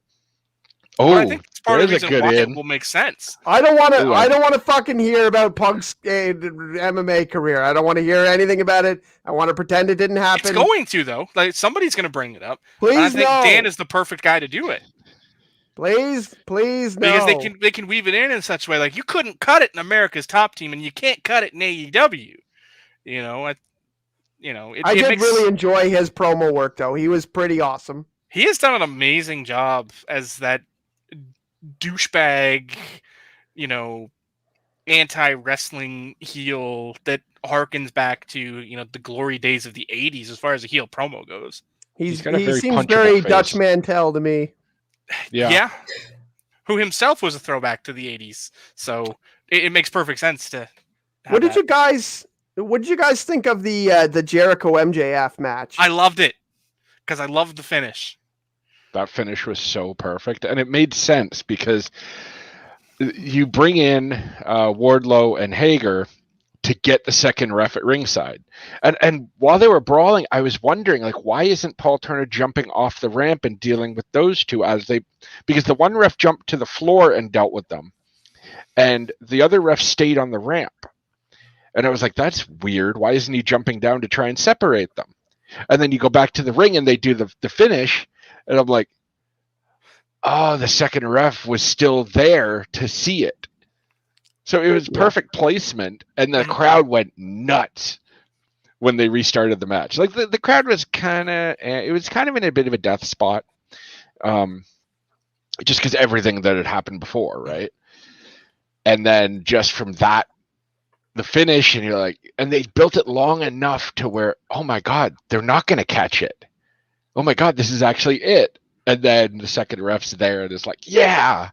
S5: Oh,
S3: I think it's part of the reason why
S5: in.
S3: it will make sense.
S4: I don't want to fucking hear about Punk's MMA career. I don't want to hear anything about it. I want to pretend it didn't happen.
S3: It's going to, though. Like, somebody's going to bring it up.
S4: Please,
S3: I think Dan is the perfect guy to do it.
S4: Please, no.
S3: Because they can weave it in such a way, like, you couldn't cut it in America's Top Team, and you can't cut it in AEW. I did really enjoy his promo work, though. He was pretty awesome. He has done an amazing job as that douchebag, anti-wrestling heel that harkens back to, the glory days of the 80s as far as a heel promo goes.
S4: He seems very Dutch Mantel to me.
S3: Yeah. Who himself was a throwback to the 80s. So it makes perfect sense to
S4: What did you guys think of the Jericho MJF match?
S3: I loved it because I loved the finish.
S5: That finish was so perfect, and it made sense because you bring in Wardlow and Hager to get the second ref at ringside. And while they were brawling, I was wondering, like, why isn't Paul Turner jumping off the ramp and dealing with those two because the one ref jumped to the floor and dealt with them, and the other ref stayed on the ramp. And I was like, that's weird. Why isn't he jumping down to try and separate them? And then you go back to the ring and they do the finish, and I'm like, oh, the second ref was still there to see it. So it was perfect placement, and the crowd went nuts when they restarted the match. Like the crowd was kind of in a bit of a death spot, just because everything that had happened before, right? And then just from that, the finish, and you're like, and they built it long enough to where, oh my God, they're not going to catch it. Oh my God, this is actually it. And then the second ref's there, and it's like, yeah,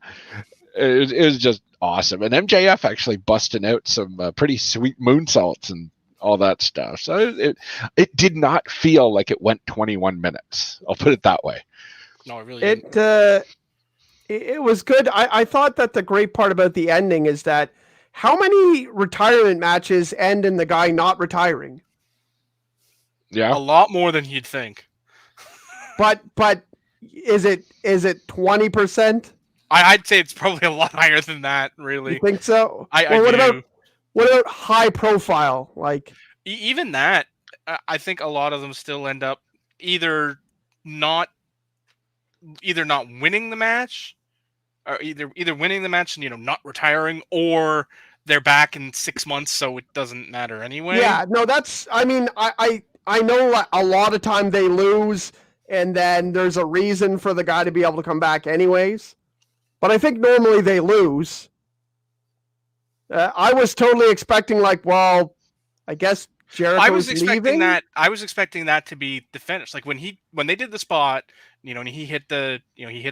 S5: it was just awesome. And MJF actually busting out some pretty sweet moonsaults and all that stuff. So it did not feel like it went 21 minutes. I'll put it that way.
S3: No, it really didn't.
S4: It was good. I thought that the great part about the ending is that how many retirement matches end in the guy not retiring?
S5: Yeah.
S3: A lot more than you'd think.
S4: but is it 20%?
S3: I'd say it's probably a lot higher than that. Really,
S4: You think so?
S3: I
S4: what
S3: do.
S4: about high profile? Like
S3: Even that, I think a lot of them still end up either not winning the match, or either winning the match and not retiring, or they're back in 6 months, so it doesn't matter anyway.
S4: yeah, no, that's. I mean, I know a lot of time they lose, and then there's a reason for the guy to be able to come back anyways. But I think normally they lose. I was totally expecting I guess Jericho's
S3: I was expecting
S4: leaving.
S3: that. I was expecting that to be the finish. Like when they did the spot, and he hit the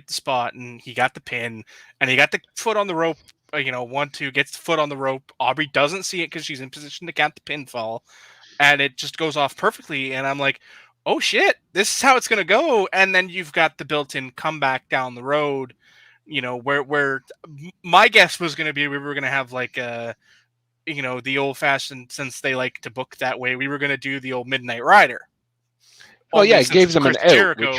S3: spot and he got the pin and he got the foot on the rope. 1-2 gets the foot on the rope. Aubrey doesn't see it because she's in position to count the pinfall, and it just goes off perfectly. And I'm like, oh shit, this is how it's gonna go. And then you've got the built-in comeback down the road. Where my guess was going to be we were going to have the old-fashioned, since they like to book that way, we were going to do the old Midnight Rider.
S5: Well, yeah, it gave them an out.
S3: Jericho,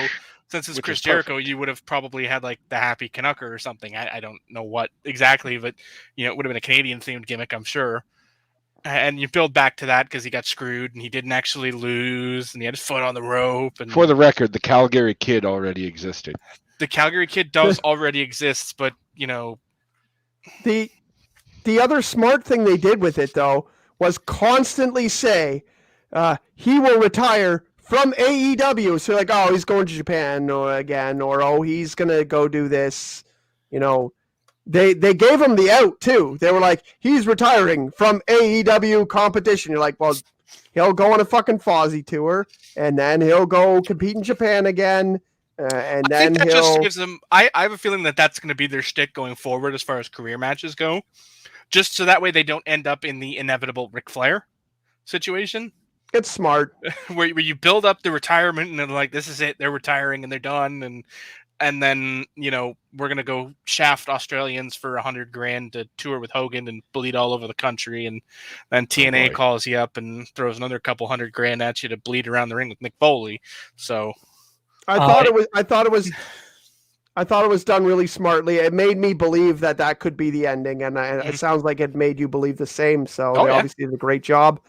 S3: since it's Chris Jericho, you would have probably had the Happy Canucker or something. I don't know what exactly, but it would have been a Canadian-themed gimmick, I'm sure. And you build back to that because he got screwed and he didn't actually lose and he had his foot on the rope. And
S5: for the record, the Calgary Kid already existed.
S3: The Calgary Kid does already exist, but
S4: The other smart thing they did with it though was constantly say he will retire from AEW. So he's going to Japan or he's gonna go do this. They gave him the out too. They were like, he's retiring from AEW competition. You're like, well, he'll go on a fucking Fozzy tour and then he'll go compete in Japan again. And then
S3: I think that just gives them. I have a feeling that that's going to be their shtick going forward as far as career matches go, just so that way they don't end up in the inevitable Ric Flair situation.
S4: It's smart
S3: where you build up the retirement and they're like, this is it, they're retiring and they're done, and then we're gonna go shaft Australians for $100,000 to tour with Hogan and bleed all over the country, and then TNA calls you up and throws another couple $100,000 at you to bleed around the ring with Mick Foley. So. I thought
S4: it was done really smartly. It made me believe that could be the ending, and it sounds like it made you believe the same. So they obviously did a great job.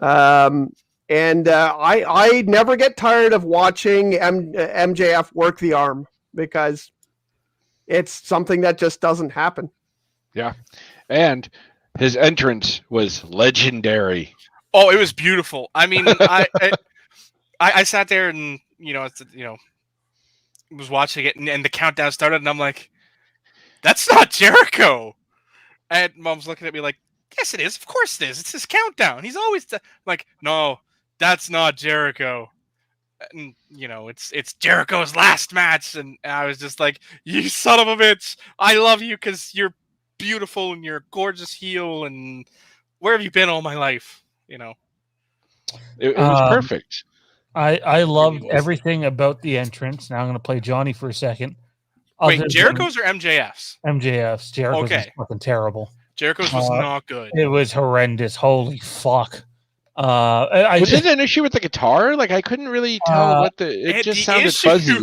S4: I never get tired of watching MJF work the arm because it's something that just doesn't happen.
S5: Yeah, and his entrance was legendary.
S3: Oh, it was beautiful. I mean, I sat there and was watching it, and the countdown started, and I'm like, that's not Jericho. And Mom's looking at me like, yes, it is. Of course it is. It's his countdown. He's always like, no, that's not Jericho. And it's Jericho's last match, and I was just like, you son of a bitch! I love you because you're beautiful and you're a gorgeous heel, and where have you been all my life?
S5: It was perfect.
S1: I loved everything about the entrance. Now I'm going to play Johnny for a second.
S3: Wait, Jericho's or MJF's?
S1: MJF's. Jericho's was fucking terrible.
S3: Jericho's was not good.
S1: It was horrendous. Holy fuck.
S5: Was it an issue with the guitar? I couldn't really tell what it just sounded fuzzy.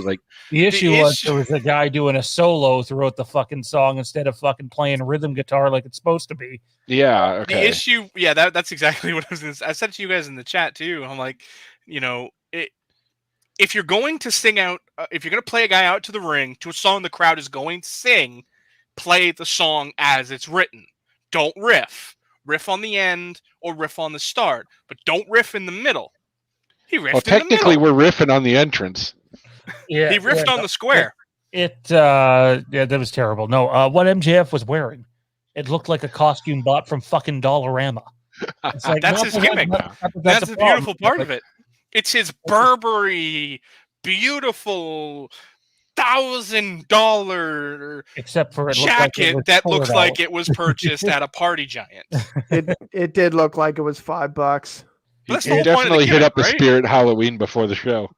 S1: The issue was there was a guy doing a solo throughout the fucking song instead of fucking playing rhythm guitar like it's supposed to be.
S5: Yeah. Okay.
S3: The issue, that's exactly what I was going to say. I said to you guys in the chat too. I'm like, if you're going to sing out, if you're going to play a guy out to the ring to a song the crowd is going to sing, play the song as it's written. Don't riff. Riff on the end or riff on the start, but don't riff in the middle. He riffed
S5: technically, we're riffing on the entrance.
S3: Yeah, he riffed on the square.
S1: That was terrible. No, what MJF was wearing, it looked like a costume bought from fucking Dollarama.
S3: It's like, that's his gimmick. That's the beautiful part of it. It's his Burberry, beautiful $1,000
S1: except for
S3: jacket that looks like it was purchased at a Party Giant.
S4: It did look like it was $5.
S5: He definitely hit up the Spirit Halloween before the show.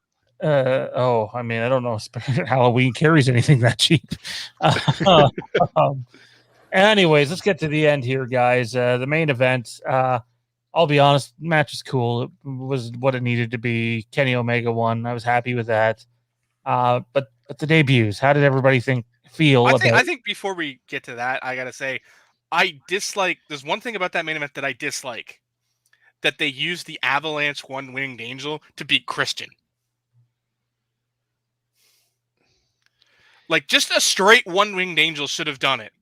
S1: I mean, I don't know if Spirit Halloween carries anything that cheap. Anyways, let's get to the end here, guys. The main event. I'll be honest, match was cool. It was what it needed to be. Kenny Omega won. I was happy with that. But the debuts, how did everybody feel about?
S3: I think before we get to that, I gotta say, I dislike. There's one thing about that main event that I dislike. That they used the Avalanche One-Winged Angel to beat Christian. Like, just a straight One-Winged Angel should have done it.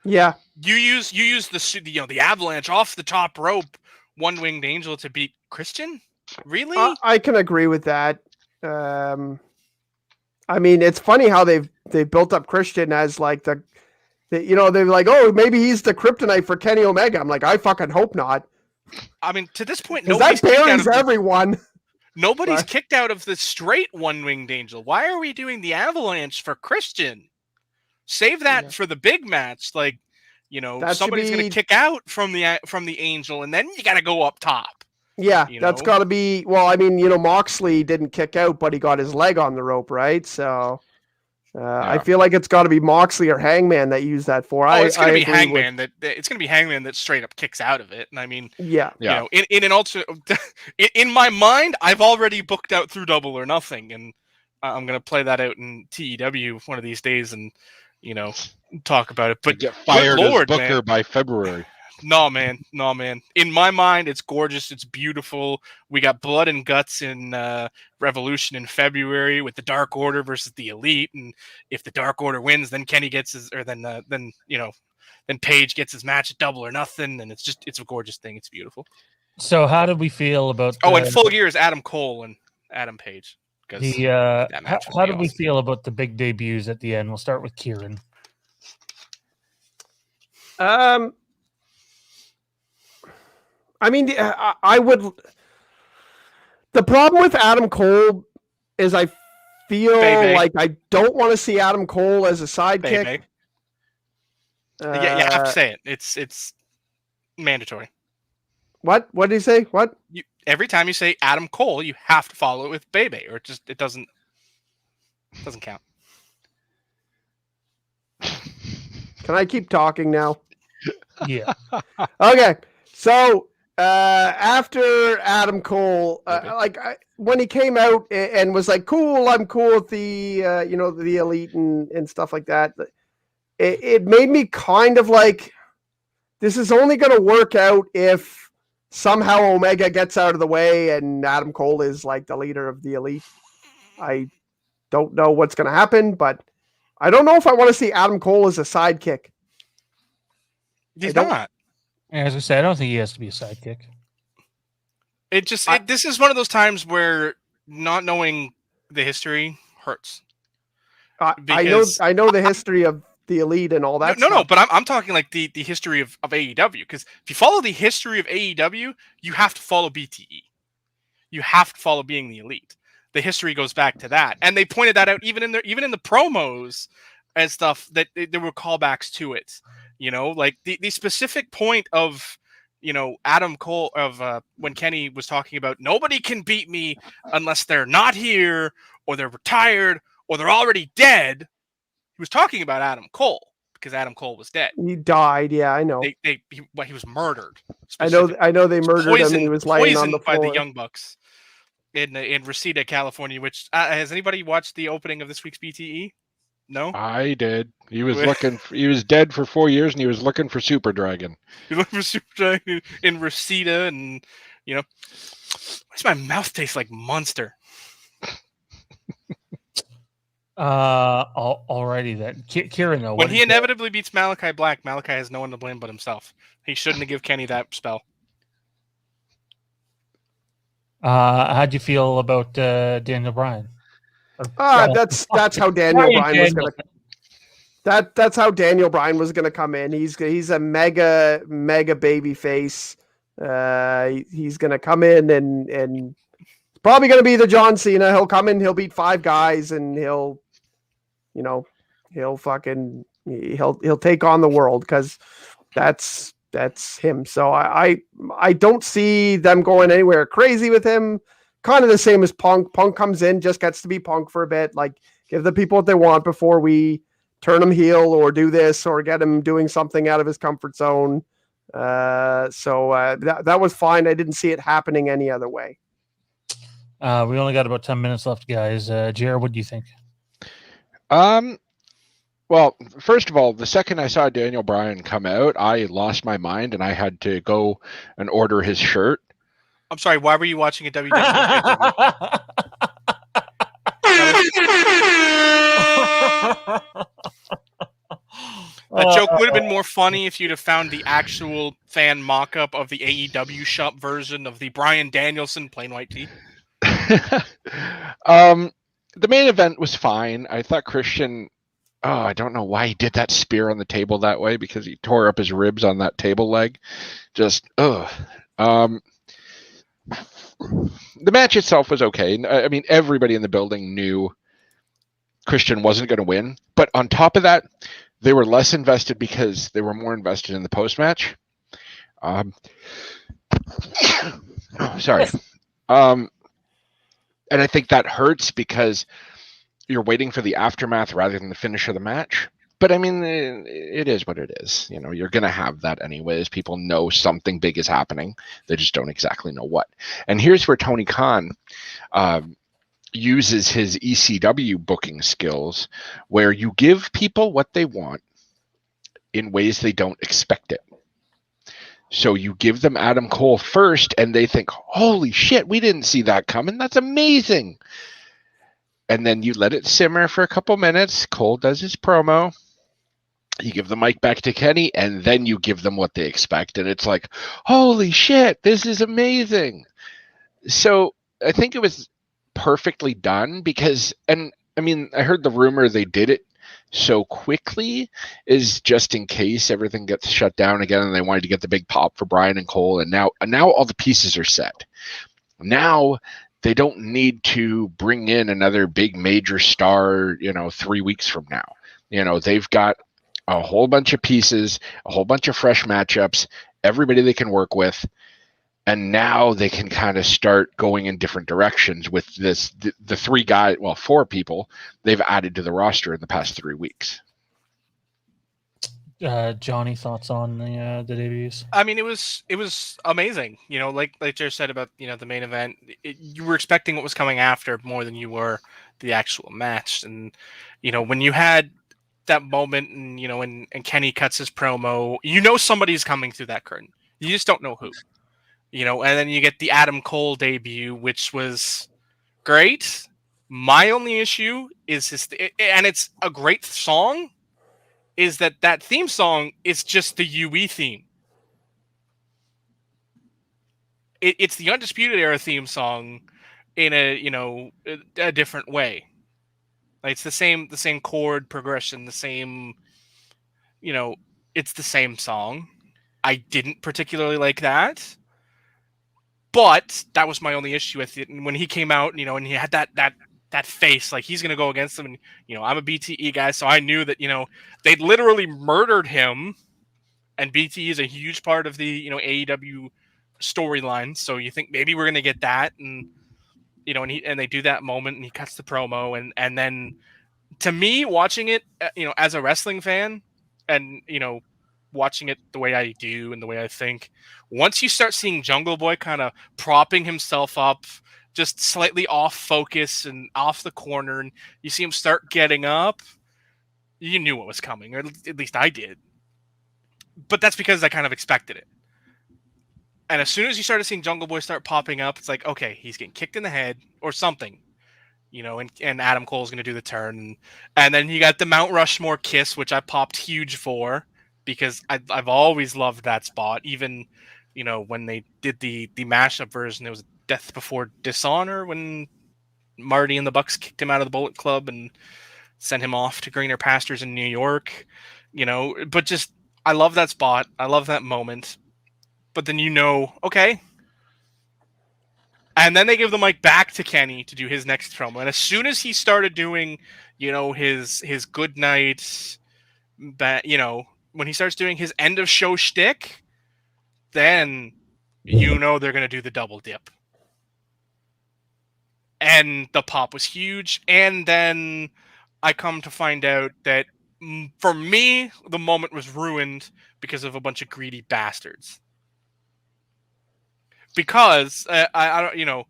S4: Yeah.
S3: You use the Avalanche off the top rope One-Winged Angel to beat Christian? Really?
S4: I can agree with that. I mean, it's funny how they've built up Christian as like they're like, oh, maybe he's the kryptonite for Kenny Omega. I'm like, I fucking hope not.
S3: I mean, to this point,
S4: that buries everyone.
S3: Nobody's kicked out of the straight One-Winged Angel. Why are we doing the Avalanche for Christian? Save that for the big match. Like, somebody's going to kick out from the Angel, and then you got to go up top.
S4: Yeah, that's got to be. Well, I mean, Moxley didn't kick out, but he got his leg on the rope, right? So I feel like it's got to be Moxley or Hangman that use that for.
S3: It's going to be Hangman it's going to be Hangman that straight up kicks out of it. And I mean, in my mind, I've already booked out through Double or Nothing, and I'm going to play that out in TEW one of these days, and talk about it. But
S5: get fired as Booker by February.
S3: No, man. In my mind, it's gorgeous. It's beautiful. We got blood and guts in Revolution in February with the Dark Order versus the Elite, and if the Dark Order wins, then Kenny gets his, or then Page gets his match at Double or Nothing, and it's a gorgeous thing. It's beautiful.
S1: So, how did we feel about?
S3: And Full Gear is Adam Cole and Adam Page.
S1: How did we feel about the big debuts at the end? We'll start with Kieran.
S4: I mean, I would. The problem with Adam Cole is I feel like I don't want to see Adam Cole as a sidekick.
S3: Yeah, you have to say it. It's mandatory.
S4: What? What did he say? What?
S3: Every time you say Adam Cole, you have to follow it with Bebe, or it doesn't count.
S4: Can I keep talking now?
S1: Yeah.
S4: Okay. So after Adam Cole, when he came out and was like, "Cool, I'm cool with the the Elite and stuff like that," it made me kind of like, this is only going to work out if somehow Omega gets out of the way and Adam Cole is like the leader of the Elite. I don't know what's going to happen, but I don't know if I want to see Adam Cole as a sidekick.
S3: He's not.
S1: As I said, I don't think he has to be a sidekick.
S3: This is one of those times where not knowing the history hurts.
S4: I know the history of the Elite and all that.
S3: No, but I'm talking like the history of AEW, because if you follow the history of AEW, you have to follow BTE. You have to follow being the Elite. The history goes back to that, and they pointed that out even in the promos and stuff, that there were callbacks to it. Like the specific point of Adam Cole of when Kenny was talking about nobody can beat me unless they're not here or they're retired or they're already dead. He was talking about Adam Cole because Adam Cole was dead.
S4: He died. Yeah, I know.
S3: He was murdered.
S4: I know they murdered him, and he was laying on the floor
S3: by the Young Bucks in Reseda, California. Which has anybody watched the opening of this week's BTE? No,
S5: I did. He was he was dead for 4 years, and he was looking for Super Dragon.
S3: He looked for Super Dragon in Reseda, and why does my mouth taste like Monster?
S1: Alrighty then. Kieran, though,
S3: when he inevitably beats Malachi Black, Malachi has no one to blame but himself. He shouldn't have given Kenny that spell.
S1: How'd you feel about Daniel Bryan?
S4: That's how Daniel Bryan was gonna. That's how Daniel Bryan was gonna come in. He's a mega baby face. He's gonna come in and probably gonna be the John Cena. He'll come in. He'll beat 5 guys, and he'll take on the world, because that's him. So I don't see them going anywhere crazy with him. Kind of the same as Punk. Punk comes in, just gets to be Punk for a bit. Like, give the people what they want before we turn him heel or do this or get him doing something out of his comfort zone. So that was fine. I didn't see it happening any other way.
S1: We only got about 10 minutes left, guys. Jared, what do you think?
S5: Well, first of all, the second I saw Daniel Bryan come out, I lost my mind and I had to go and order his shirt.
S3: I'm sorry, why were you watching a WWE pay-per-view? That joke would have been more funny if you'd have found the actual fan mock-up of the AEW shop version of the Bryan Danielson plain white tee.
S5: The main event was fine. I thought Christian, I don't know why he did that spear on the table that way, because he tore up his ribs on that table leg. Just, the match itself was okay. I mean, everybody in the building knew Christian wasn't going to win. But on top of that, they were less invested because they were more invested in the post-match. Sorry. And I think that hurts because you're waiting for the aftermath rather than the finish of the match. But I mean, it is what it is. You know, you're going to have that anyways. People know something big is happening. They just don't exactly know what. And here's where Tony Khan uses his ECW booking skills, where you give people what they want in ways they don't expect it. So you give them Adam Cole first, and they think, holy shit, we didn't see that coming. That's amazing. And then you let it simmer for a couple minutes. Cole does his promo. You give the mic back to Kenny, and then you give them what they expect. And it's like, holy shit, this is amazing. So I think it was perfectly done because, and I mean, I heard the rumor they did it so quickly is just in case everything gets shut down again and they wanted to get the big pop for Bryan and Cole. And now all the pieces are set. Now they don't need to bring in another big major star, 3 weeks from now. They've got a whole bunch of pieces, a whole bunch of fresh matchups, everybody they can work with. And now they can kind of start going in different directions with this, the four people they've added to the roster in the past 3 weeks.
S1: Johnny, thoughts on the debuts?
S3: I mean, it was amazing. Like Jared said about the main event, you were expecting what was coming after more than you were the actual match. And when you had that moment, and and Kenny cuts his promo, somebody's coming through that curtain. You just don't know who. And then you get the Adam Cole debut, which was great. My only issue is and it's a great song, is that theme song is just the UE theme. It's the Undisputed Era theme song in a different way. Like, it's the same chord progression, the same, it's the same song. I didn't particularly like that. But that was my only issue with it. And when he came out, and he had that face, like he's going to go against them. And, I'm a BTE guy, so I knew that, they'd literally murdered him. And BTE is a huge part of the, AEW storyline. So you think maybe we're going to get that. And, and they do that moment and he cuts the promo. And then to me, watching it, as a wrestling fan and, watching it the way I do and the way I think, once you start seeing Jungle Boy kind of propping himself up, just slightly off focus and off the corner, and you see him start getting up, you knew what was coming, or at least I did. But that's because I kind of expected it. And as soon as you started seeing Jungle Boy start popping up, it's like, okay, he's getting kicked in the head or something, and Adam Cole's going to do the turn. And then you got the Mount Rushmore kiss, which I popped huge for, because I've always loved that spot. Even, when they did the mashup version, it was Death Before Dishonor when Marty and the Bucks kicked him out of the Bullet Club and sent him off to greener pastures in New York. But just, I love that spot. I love that moment. But then okay. And then they give the mic back to Kenny to do his next promo. And as soon as he started doing, his good night, when he starts doing his end of show shtick, then they're going to do the double dip. And the pop was huge. And then I come to find out that for me, the moment was ruined because of a bunch of greedy bastards. Because I don't,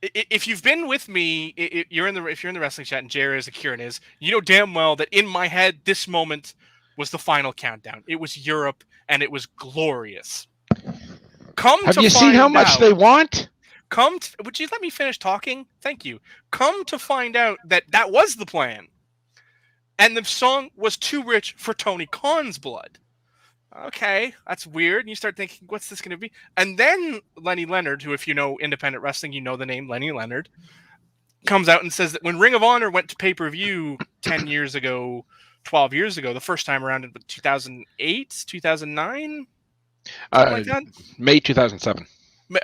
S3: if you've been with me, if you're in the wrestling chat and Jerry is, Kieran is, you know damn well that in my head this moment was the final countdown. It was Europe, and it was glorious.
S5: Have you seen how much they want?
S3: Would you let me finish talking? Thank you. Come to find out that was the plan, and the song was too rich for Tony Khan's blood. Okay, that's weird. And you start thinking, what's this going to be? And then Lenny Leonard, who, if you know independent wrestling, you know the name Lenny Leonard, comes out and says that when Ring of Honor went to pay-per-view 10 years ago, 12 years ago, the first time around in 2008, 2009, like that?
S5: May 2007.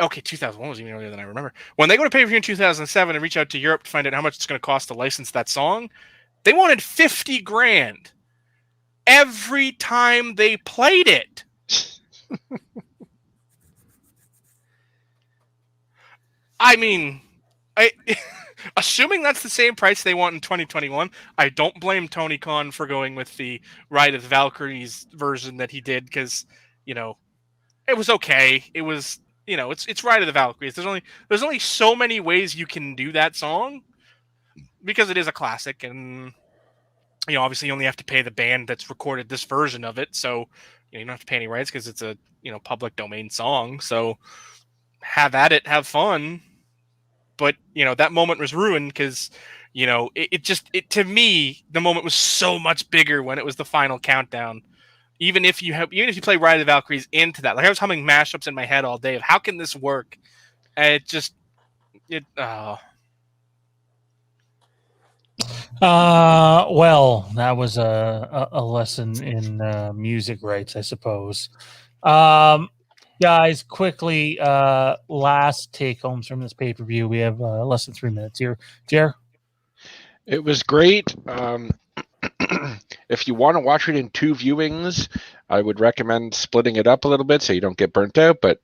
S3: Okay, 2001 was even earlier than I remember. When they go to pay-per-view in 2007 and reach out to Europe to find out how much it's going to cost to license that song, they wanted $50,000 every time they played it. I mean, assuming that's the same price they want in 2021, I don't blame Tony Khan for going with the Ride of the Valkyries version that he did, because, you know, it was okay. It was, you know, it's Ride of the Valkyries. There's only so many ways you can do that song, because it is a classic, and you know, obviously you only have to pay the band that's recorded this version of it, so you don't have to pay any rights because it's a, you know, public domain song. So have at it, have fun. But you know, that moment was ruined because, you know, it to me, the moment was so much bigger when it was the final countdown. Even if you play Ride of the Valkyries into that, like I was humming mashups in my head all day of how can this work, and
S1: well, that was a lesson in music rights, I suppose. Guys, quickly, last take homes from this pay-per-view. We have less than 3 minutes here. Jer?
S5: It was great. If you want to watch it in 2 viewings, I would recommend splitting it up a little bit so you don't get burnt out. But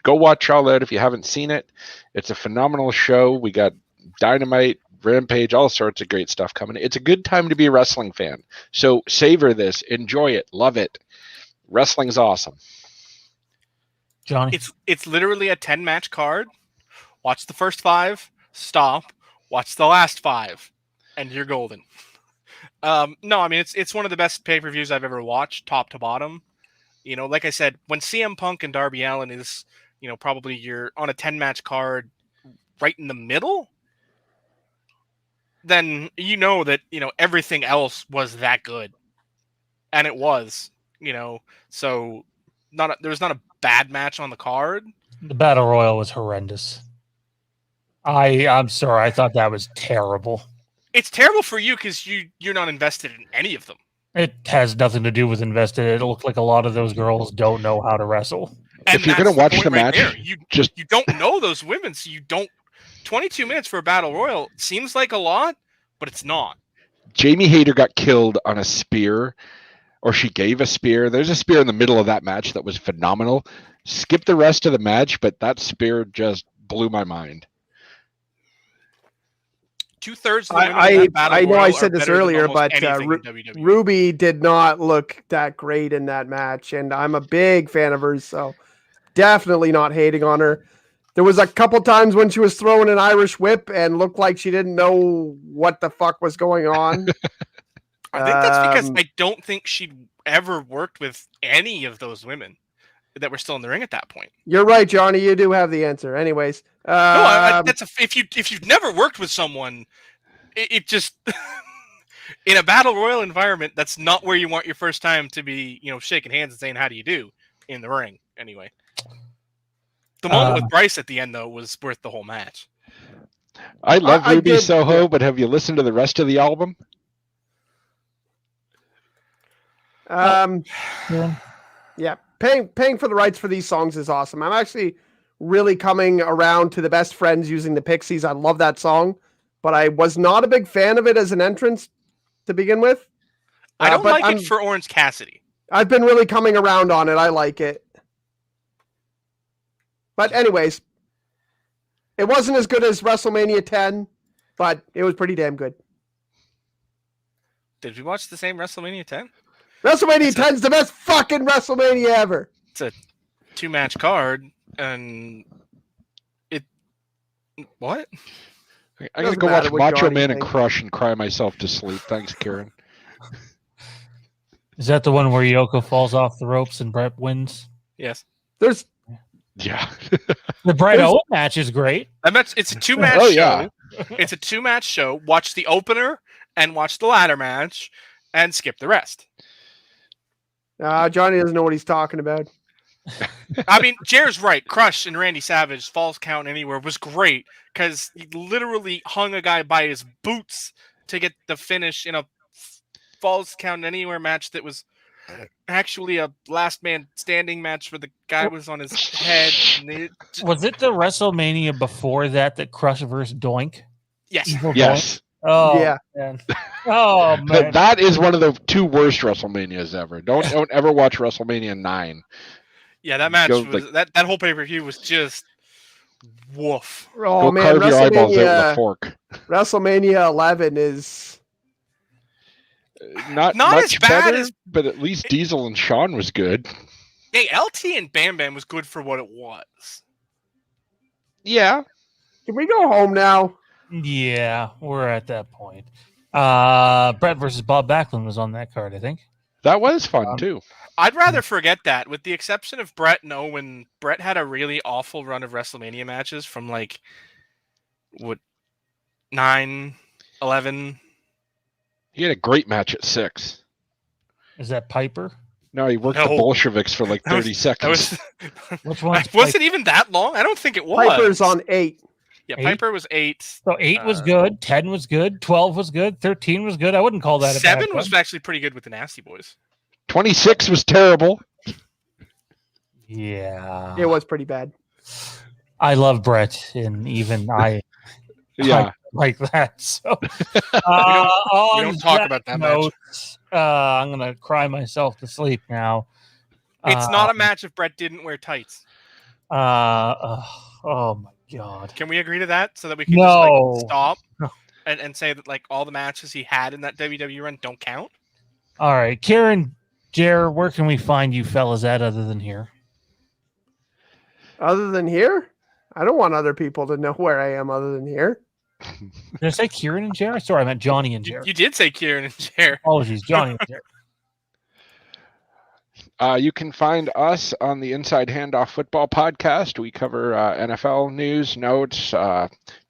S5: go watch All Out if you haven't seen it. It's a phenomenal show. We got Dynamite, Rampage, all sorts of great stuff coming. It's a good time to be a wrestling fan. So savor this, enjoy it, love it. Wrestling's awesome.
S1: Johnny?
S3: It's literally a 10-match card. Watch the first 5, stop, watch the last 5, and you're golden. No, I mean it's one of the best pay-per-views I've ever watched, top to bottom. You know, like I said, when CM Punk and Darby Allin is, you know, probably you're on a 10-match card right in the middle, then you know that, you know, everything else was that good. And it was, you know, so there was not a bad match on the card.
S1: The Battle Royal was horrendous. I'm sorry, I thought that was terrible.
S3: It's terrible for you because you're not invested in any of them.
S1: It has nothing to do with invested. It looked like a lot of those girls don't know how to wrestle.
S3: And
S5: if you're going to watch the match,
S3: you don't know those women, so you don't. 22 minutes for a Battle Royal seems like a lot, but it's not.
S5: Jamie Hayter got killed on a spear, or she gave a spear. There's a spear in the middle of that match that was phenomenal. Skip the rest of the match, but that spear just blew my mind.
S3: 2/3 of the women
S4: I
S3: in that Battle
S4: know
S3: Royal
S4: I
S3: are
S4: said this
S3: better than
S4: earlier,
S3: almost
S4: but
S3: anything in WWE.
S4: Ruby did not look that great in that match, and I'm a big fan of hers, so definitely not hating on her. There was a couple times when she was throwing an Irish whip and looked like she didn't know what the fuck was going on.
S3: I think that's because I don't think she'd ever worked with any of those women that were still in the ring at that point.
S4: You're right, Johnny. You do have the answer. Anyways,
S3: if you've never worked with someone, it just in a Battle Royal environment, that's not where you want your first time to be, you know, shaking hands and saying how do you do in the ring. Anyway, the moment with Bryce at the end though was worth the whole match.
S5: I love Ruby Soho, but have you listened to the rest of the album?
S4: Yeah, paying for the rights for these songs is awesome. I'm actually really coming around to the Best Friends using the Pixies. I love that song, but I was not a big fan of it as an entrance to begin with.
S3: I don't like it for Orange Cassidy.
S4: I've been really coming around on it. I like it. But anyways, it wasn't as good as WrestleMania 10, but it was pretty damn good.
S3: Did we watch the same WrestleMania 10?
S4: WrestleMania 10 is the best fucking WrestleMania ever.
S3: It's a 2-match card, and What?
S5: I'm gonna
S4: Doesn't
S5: go
S4: matter
S5: watch
S4: what
S5: Macho
S4: Johnny
S5: Man and
S4: thinks.
S5: Crush and cry myself to sleep. Thanks, Kieran.
S1: Is that the one where Yoko falls off the ropes and Brett wins?
S3: Yes.
S4: There's
S5: Yeah.
S1: The Brett
S4: There's-
S1: Owen match is great.
S3: It's a 2-match
S5: Oh,
S3: show.
S5: yeah.
S3: It's a 2-match show. Watch the opener and watch the ladder match and skip the rest.
S4: Johnny doesn't know what he's talking about.
S3: I mean, Jer's right. Crush and Randy Savage, Falls Count Anywhere was great because he literally hung a guy by his boots to get the finish in a Falls Count Anywhere match that was actually a last man standing match where the guy was on his head. And
S1: Was it the WrestleMania before that Crush versus Doink?
S3: yes.
S1: Evil
S5: Yes.
S1: Doink? Oh,
S4: Yeah.
S1: man. Oh, man.
S5: That is one of the 2 worst WrestleManias ever. Don't ever watch WrestleMania 9.
S3: Yeah, that match
S5: Go,
S3: was that whole pay-per-view was just woof.
S4: Oh
S5: Go
S4: man,
S5: carve your eyeballs out with a
S4: WrestleMania,
S5: fork.
S4: WrestleMania 11 is
S5: Not
S3: as
S5: much
S3: bad
S5: better,
S3: as-
S5: but at least Diesel and Shawn was good.
S3: Hey, LT and Bam Bam was good for what it was.
S5: Yeah.
S4: Can we go home now?
S1: Yeah, we're at that point. Brett versus Bob Backlund was on that card, I think.
S5: That was fun too.
S3: I'd rather forget that. With the exception of Brett and Owen, Brett had a really awful run of WrestleMania matches from 9, 11.
S5: He had a great match at 6.
S1: Is that Piper?
S5: No, he worked
S3: No.
S5: the Bolsheviks for like
S3: That was-
S5: 30
S3: That
S5: seconds.
S3: was
S1: Which one's
S3: was it even that long? I don't think it was.
S4: Piper's on 8.
S3: Yeah,
S1: 8?
S3: Piper was 8.
S1: So 8 was good, 10 was good, 12 was good, 13 was good. I wouldn't call that a
S3: 7
S1: bad
S3: was
S1: one.
S3: actually pretty good with the Nasty Boys.
S5: 26 was terrible.
S1: Yeah.
S4: It was pretty bad.
S1: I love Brett, and even I
S5: Yeah.
S1: like that. So
S3: We don't talk about that match.
S1: I'm gonna cry myself to sleep now.
S3: It's not a match if Brett didn't wear tights.
S1: Oh my god.
S3: Can we agree to that so that we can
S1: No.
S3: just stop and say that all the matches he had in that WWE run don't count?
S1: All right, Karen, Jer, where can we find you fellas at other than here?
S4: Other than here, I don't want other people to know where I am other than here.
S1: Did I say Kieran and Jer? Sorry, I meant Johnny and Jer.
S3: You did say Kieran and Jer.
S1: Apologies, Johnny and Jer.
S5: You can find us on the Inside Handoff Football podcast. We cover NFL news, notes,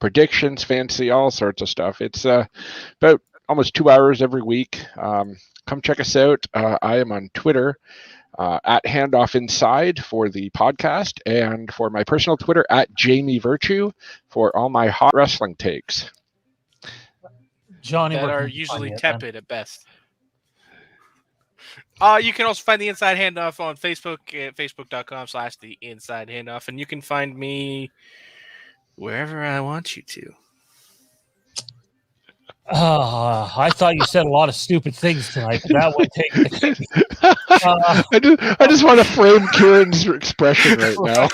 S5: predictions, fantasy, all sorts of stuff. It's about almost 2 hours every week. Come check us out. I am on Twitter at Handoff Inside for the podcast, and for my personal Twitter at Jamie Virtue for all my hot wrestling takes.
S1: Johnny,
S3: That
S1: where
S3: are
S1: can we find
S3: usually
S1: you at, then?
S3: tepid at best. You can also find the Inside Handoff on Facebook at facebook.com/the Inside Handoff, and you can find me wherever I want you to.
S1: I thought you said a lot of stupid things tonight, but that would take.
S5: I just want to frame Kieran's expression right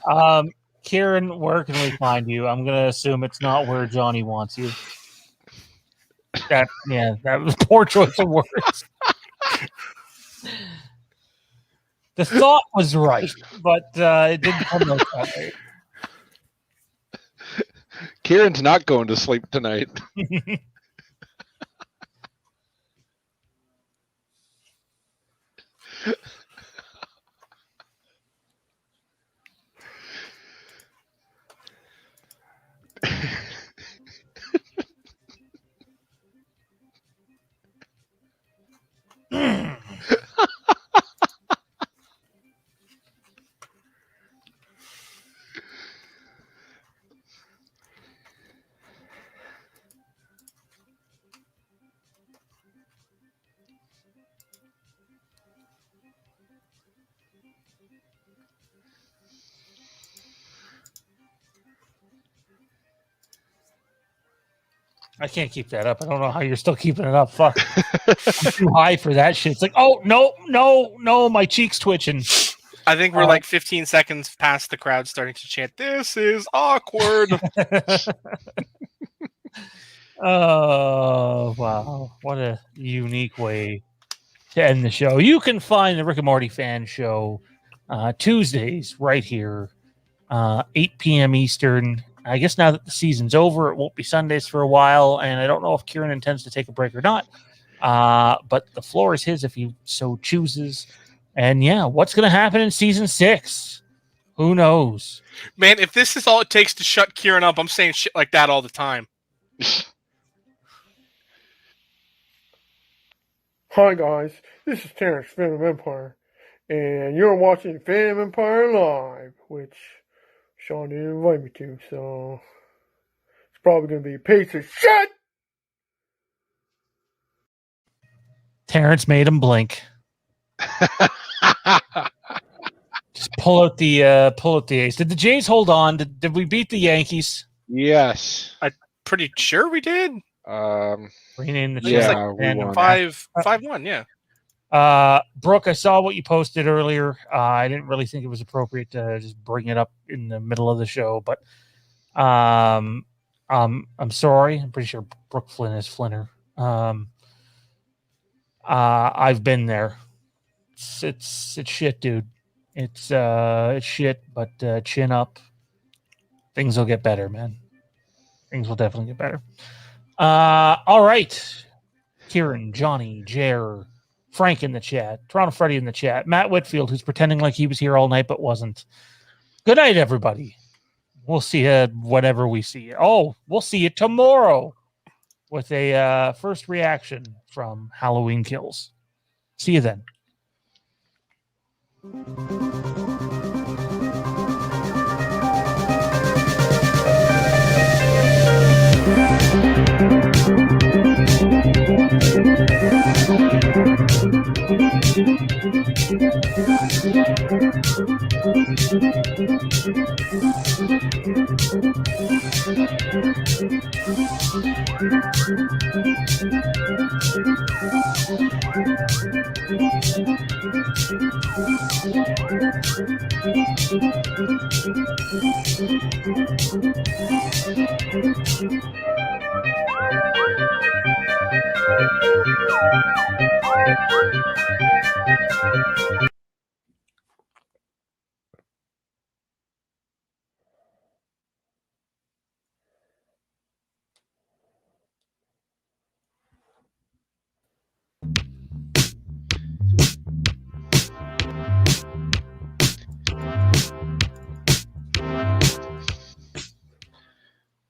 S5: now.
S1: Kieran, where can we find you? I'm gonna assume it's not where Johnny wants you. That was poor choice of words. The thought was right, but it didn't come out that way.
S5: Kieran's not going to sleep tonight.
S1: I can't keep that up. I don't know how you're still keeping it up. Fuck. I'm too high for that shit. It's like, oh, no, my cheek's twitching.
S3: I think we're 15 seconds past the crowd starting to chant, "This is awkward."
S1: Oh, wow. What a unique way to end the show. You can find the Rick and Morty Fan Show Tuesdays right here, 8 p.m. Eastern, I guess now that the season's over, it won't be Sundays for a while, and I don't know if Kieran intends to take a break or not. But the floor is his if he so chooses. And yeah, what's going to happen in season 6? Who knows?
S3: Man, if this is all it takes to shut Kieran up, I'm saying shit like that all the time.
S6: Hi guys, this is Terrence, Fandom Empire, and you're watching Fandom Empire Live, which Sean didn't invite me to, so it's probably going to be a piece of shit!
S1: Terrence made him blink. Just pull out the ace. Did the Jays hold on? Did we beat the Yankees?
S5: Yes.
S3: Pretty sure we did.
S1: Rename the
S5: Yeah,
S1: chat.
S5: we
S1: And
S5: won.
S3: 5-1, yeah.
S1: Brooke, I saw what you posted earlier. I didn't really think it was appropriate to just bring it up in the middle of the show, but I'm sorry. I'm pretty sure Brooke Flynn is Flinner. I've been there. It's shit, dude. It's shit, but chin up. Things will get better, man. Things will definitely get better. All right. Kieran, Johnny, Jer, Frank in the chat, Toronto Freddy in the chat, Matt Whitfield, who's pretending like he was here all night but wasn't. Good night, everybody. We'll see you whenever we see you. Oh, we'll see you tomorrow with a first reaction from Halloween Kills. See you then.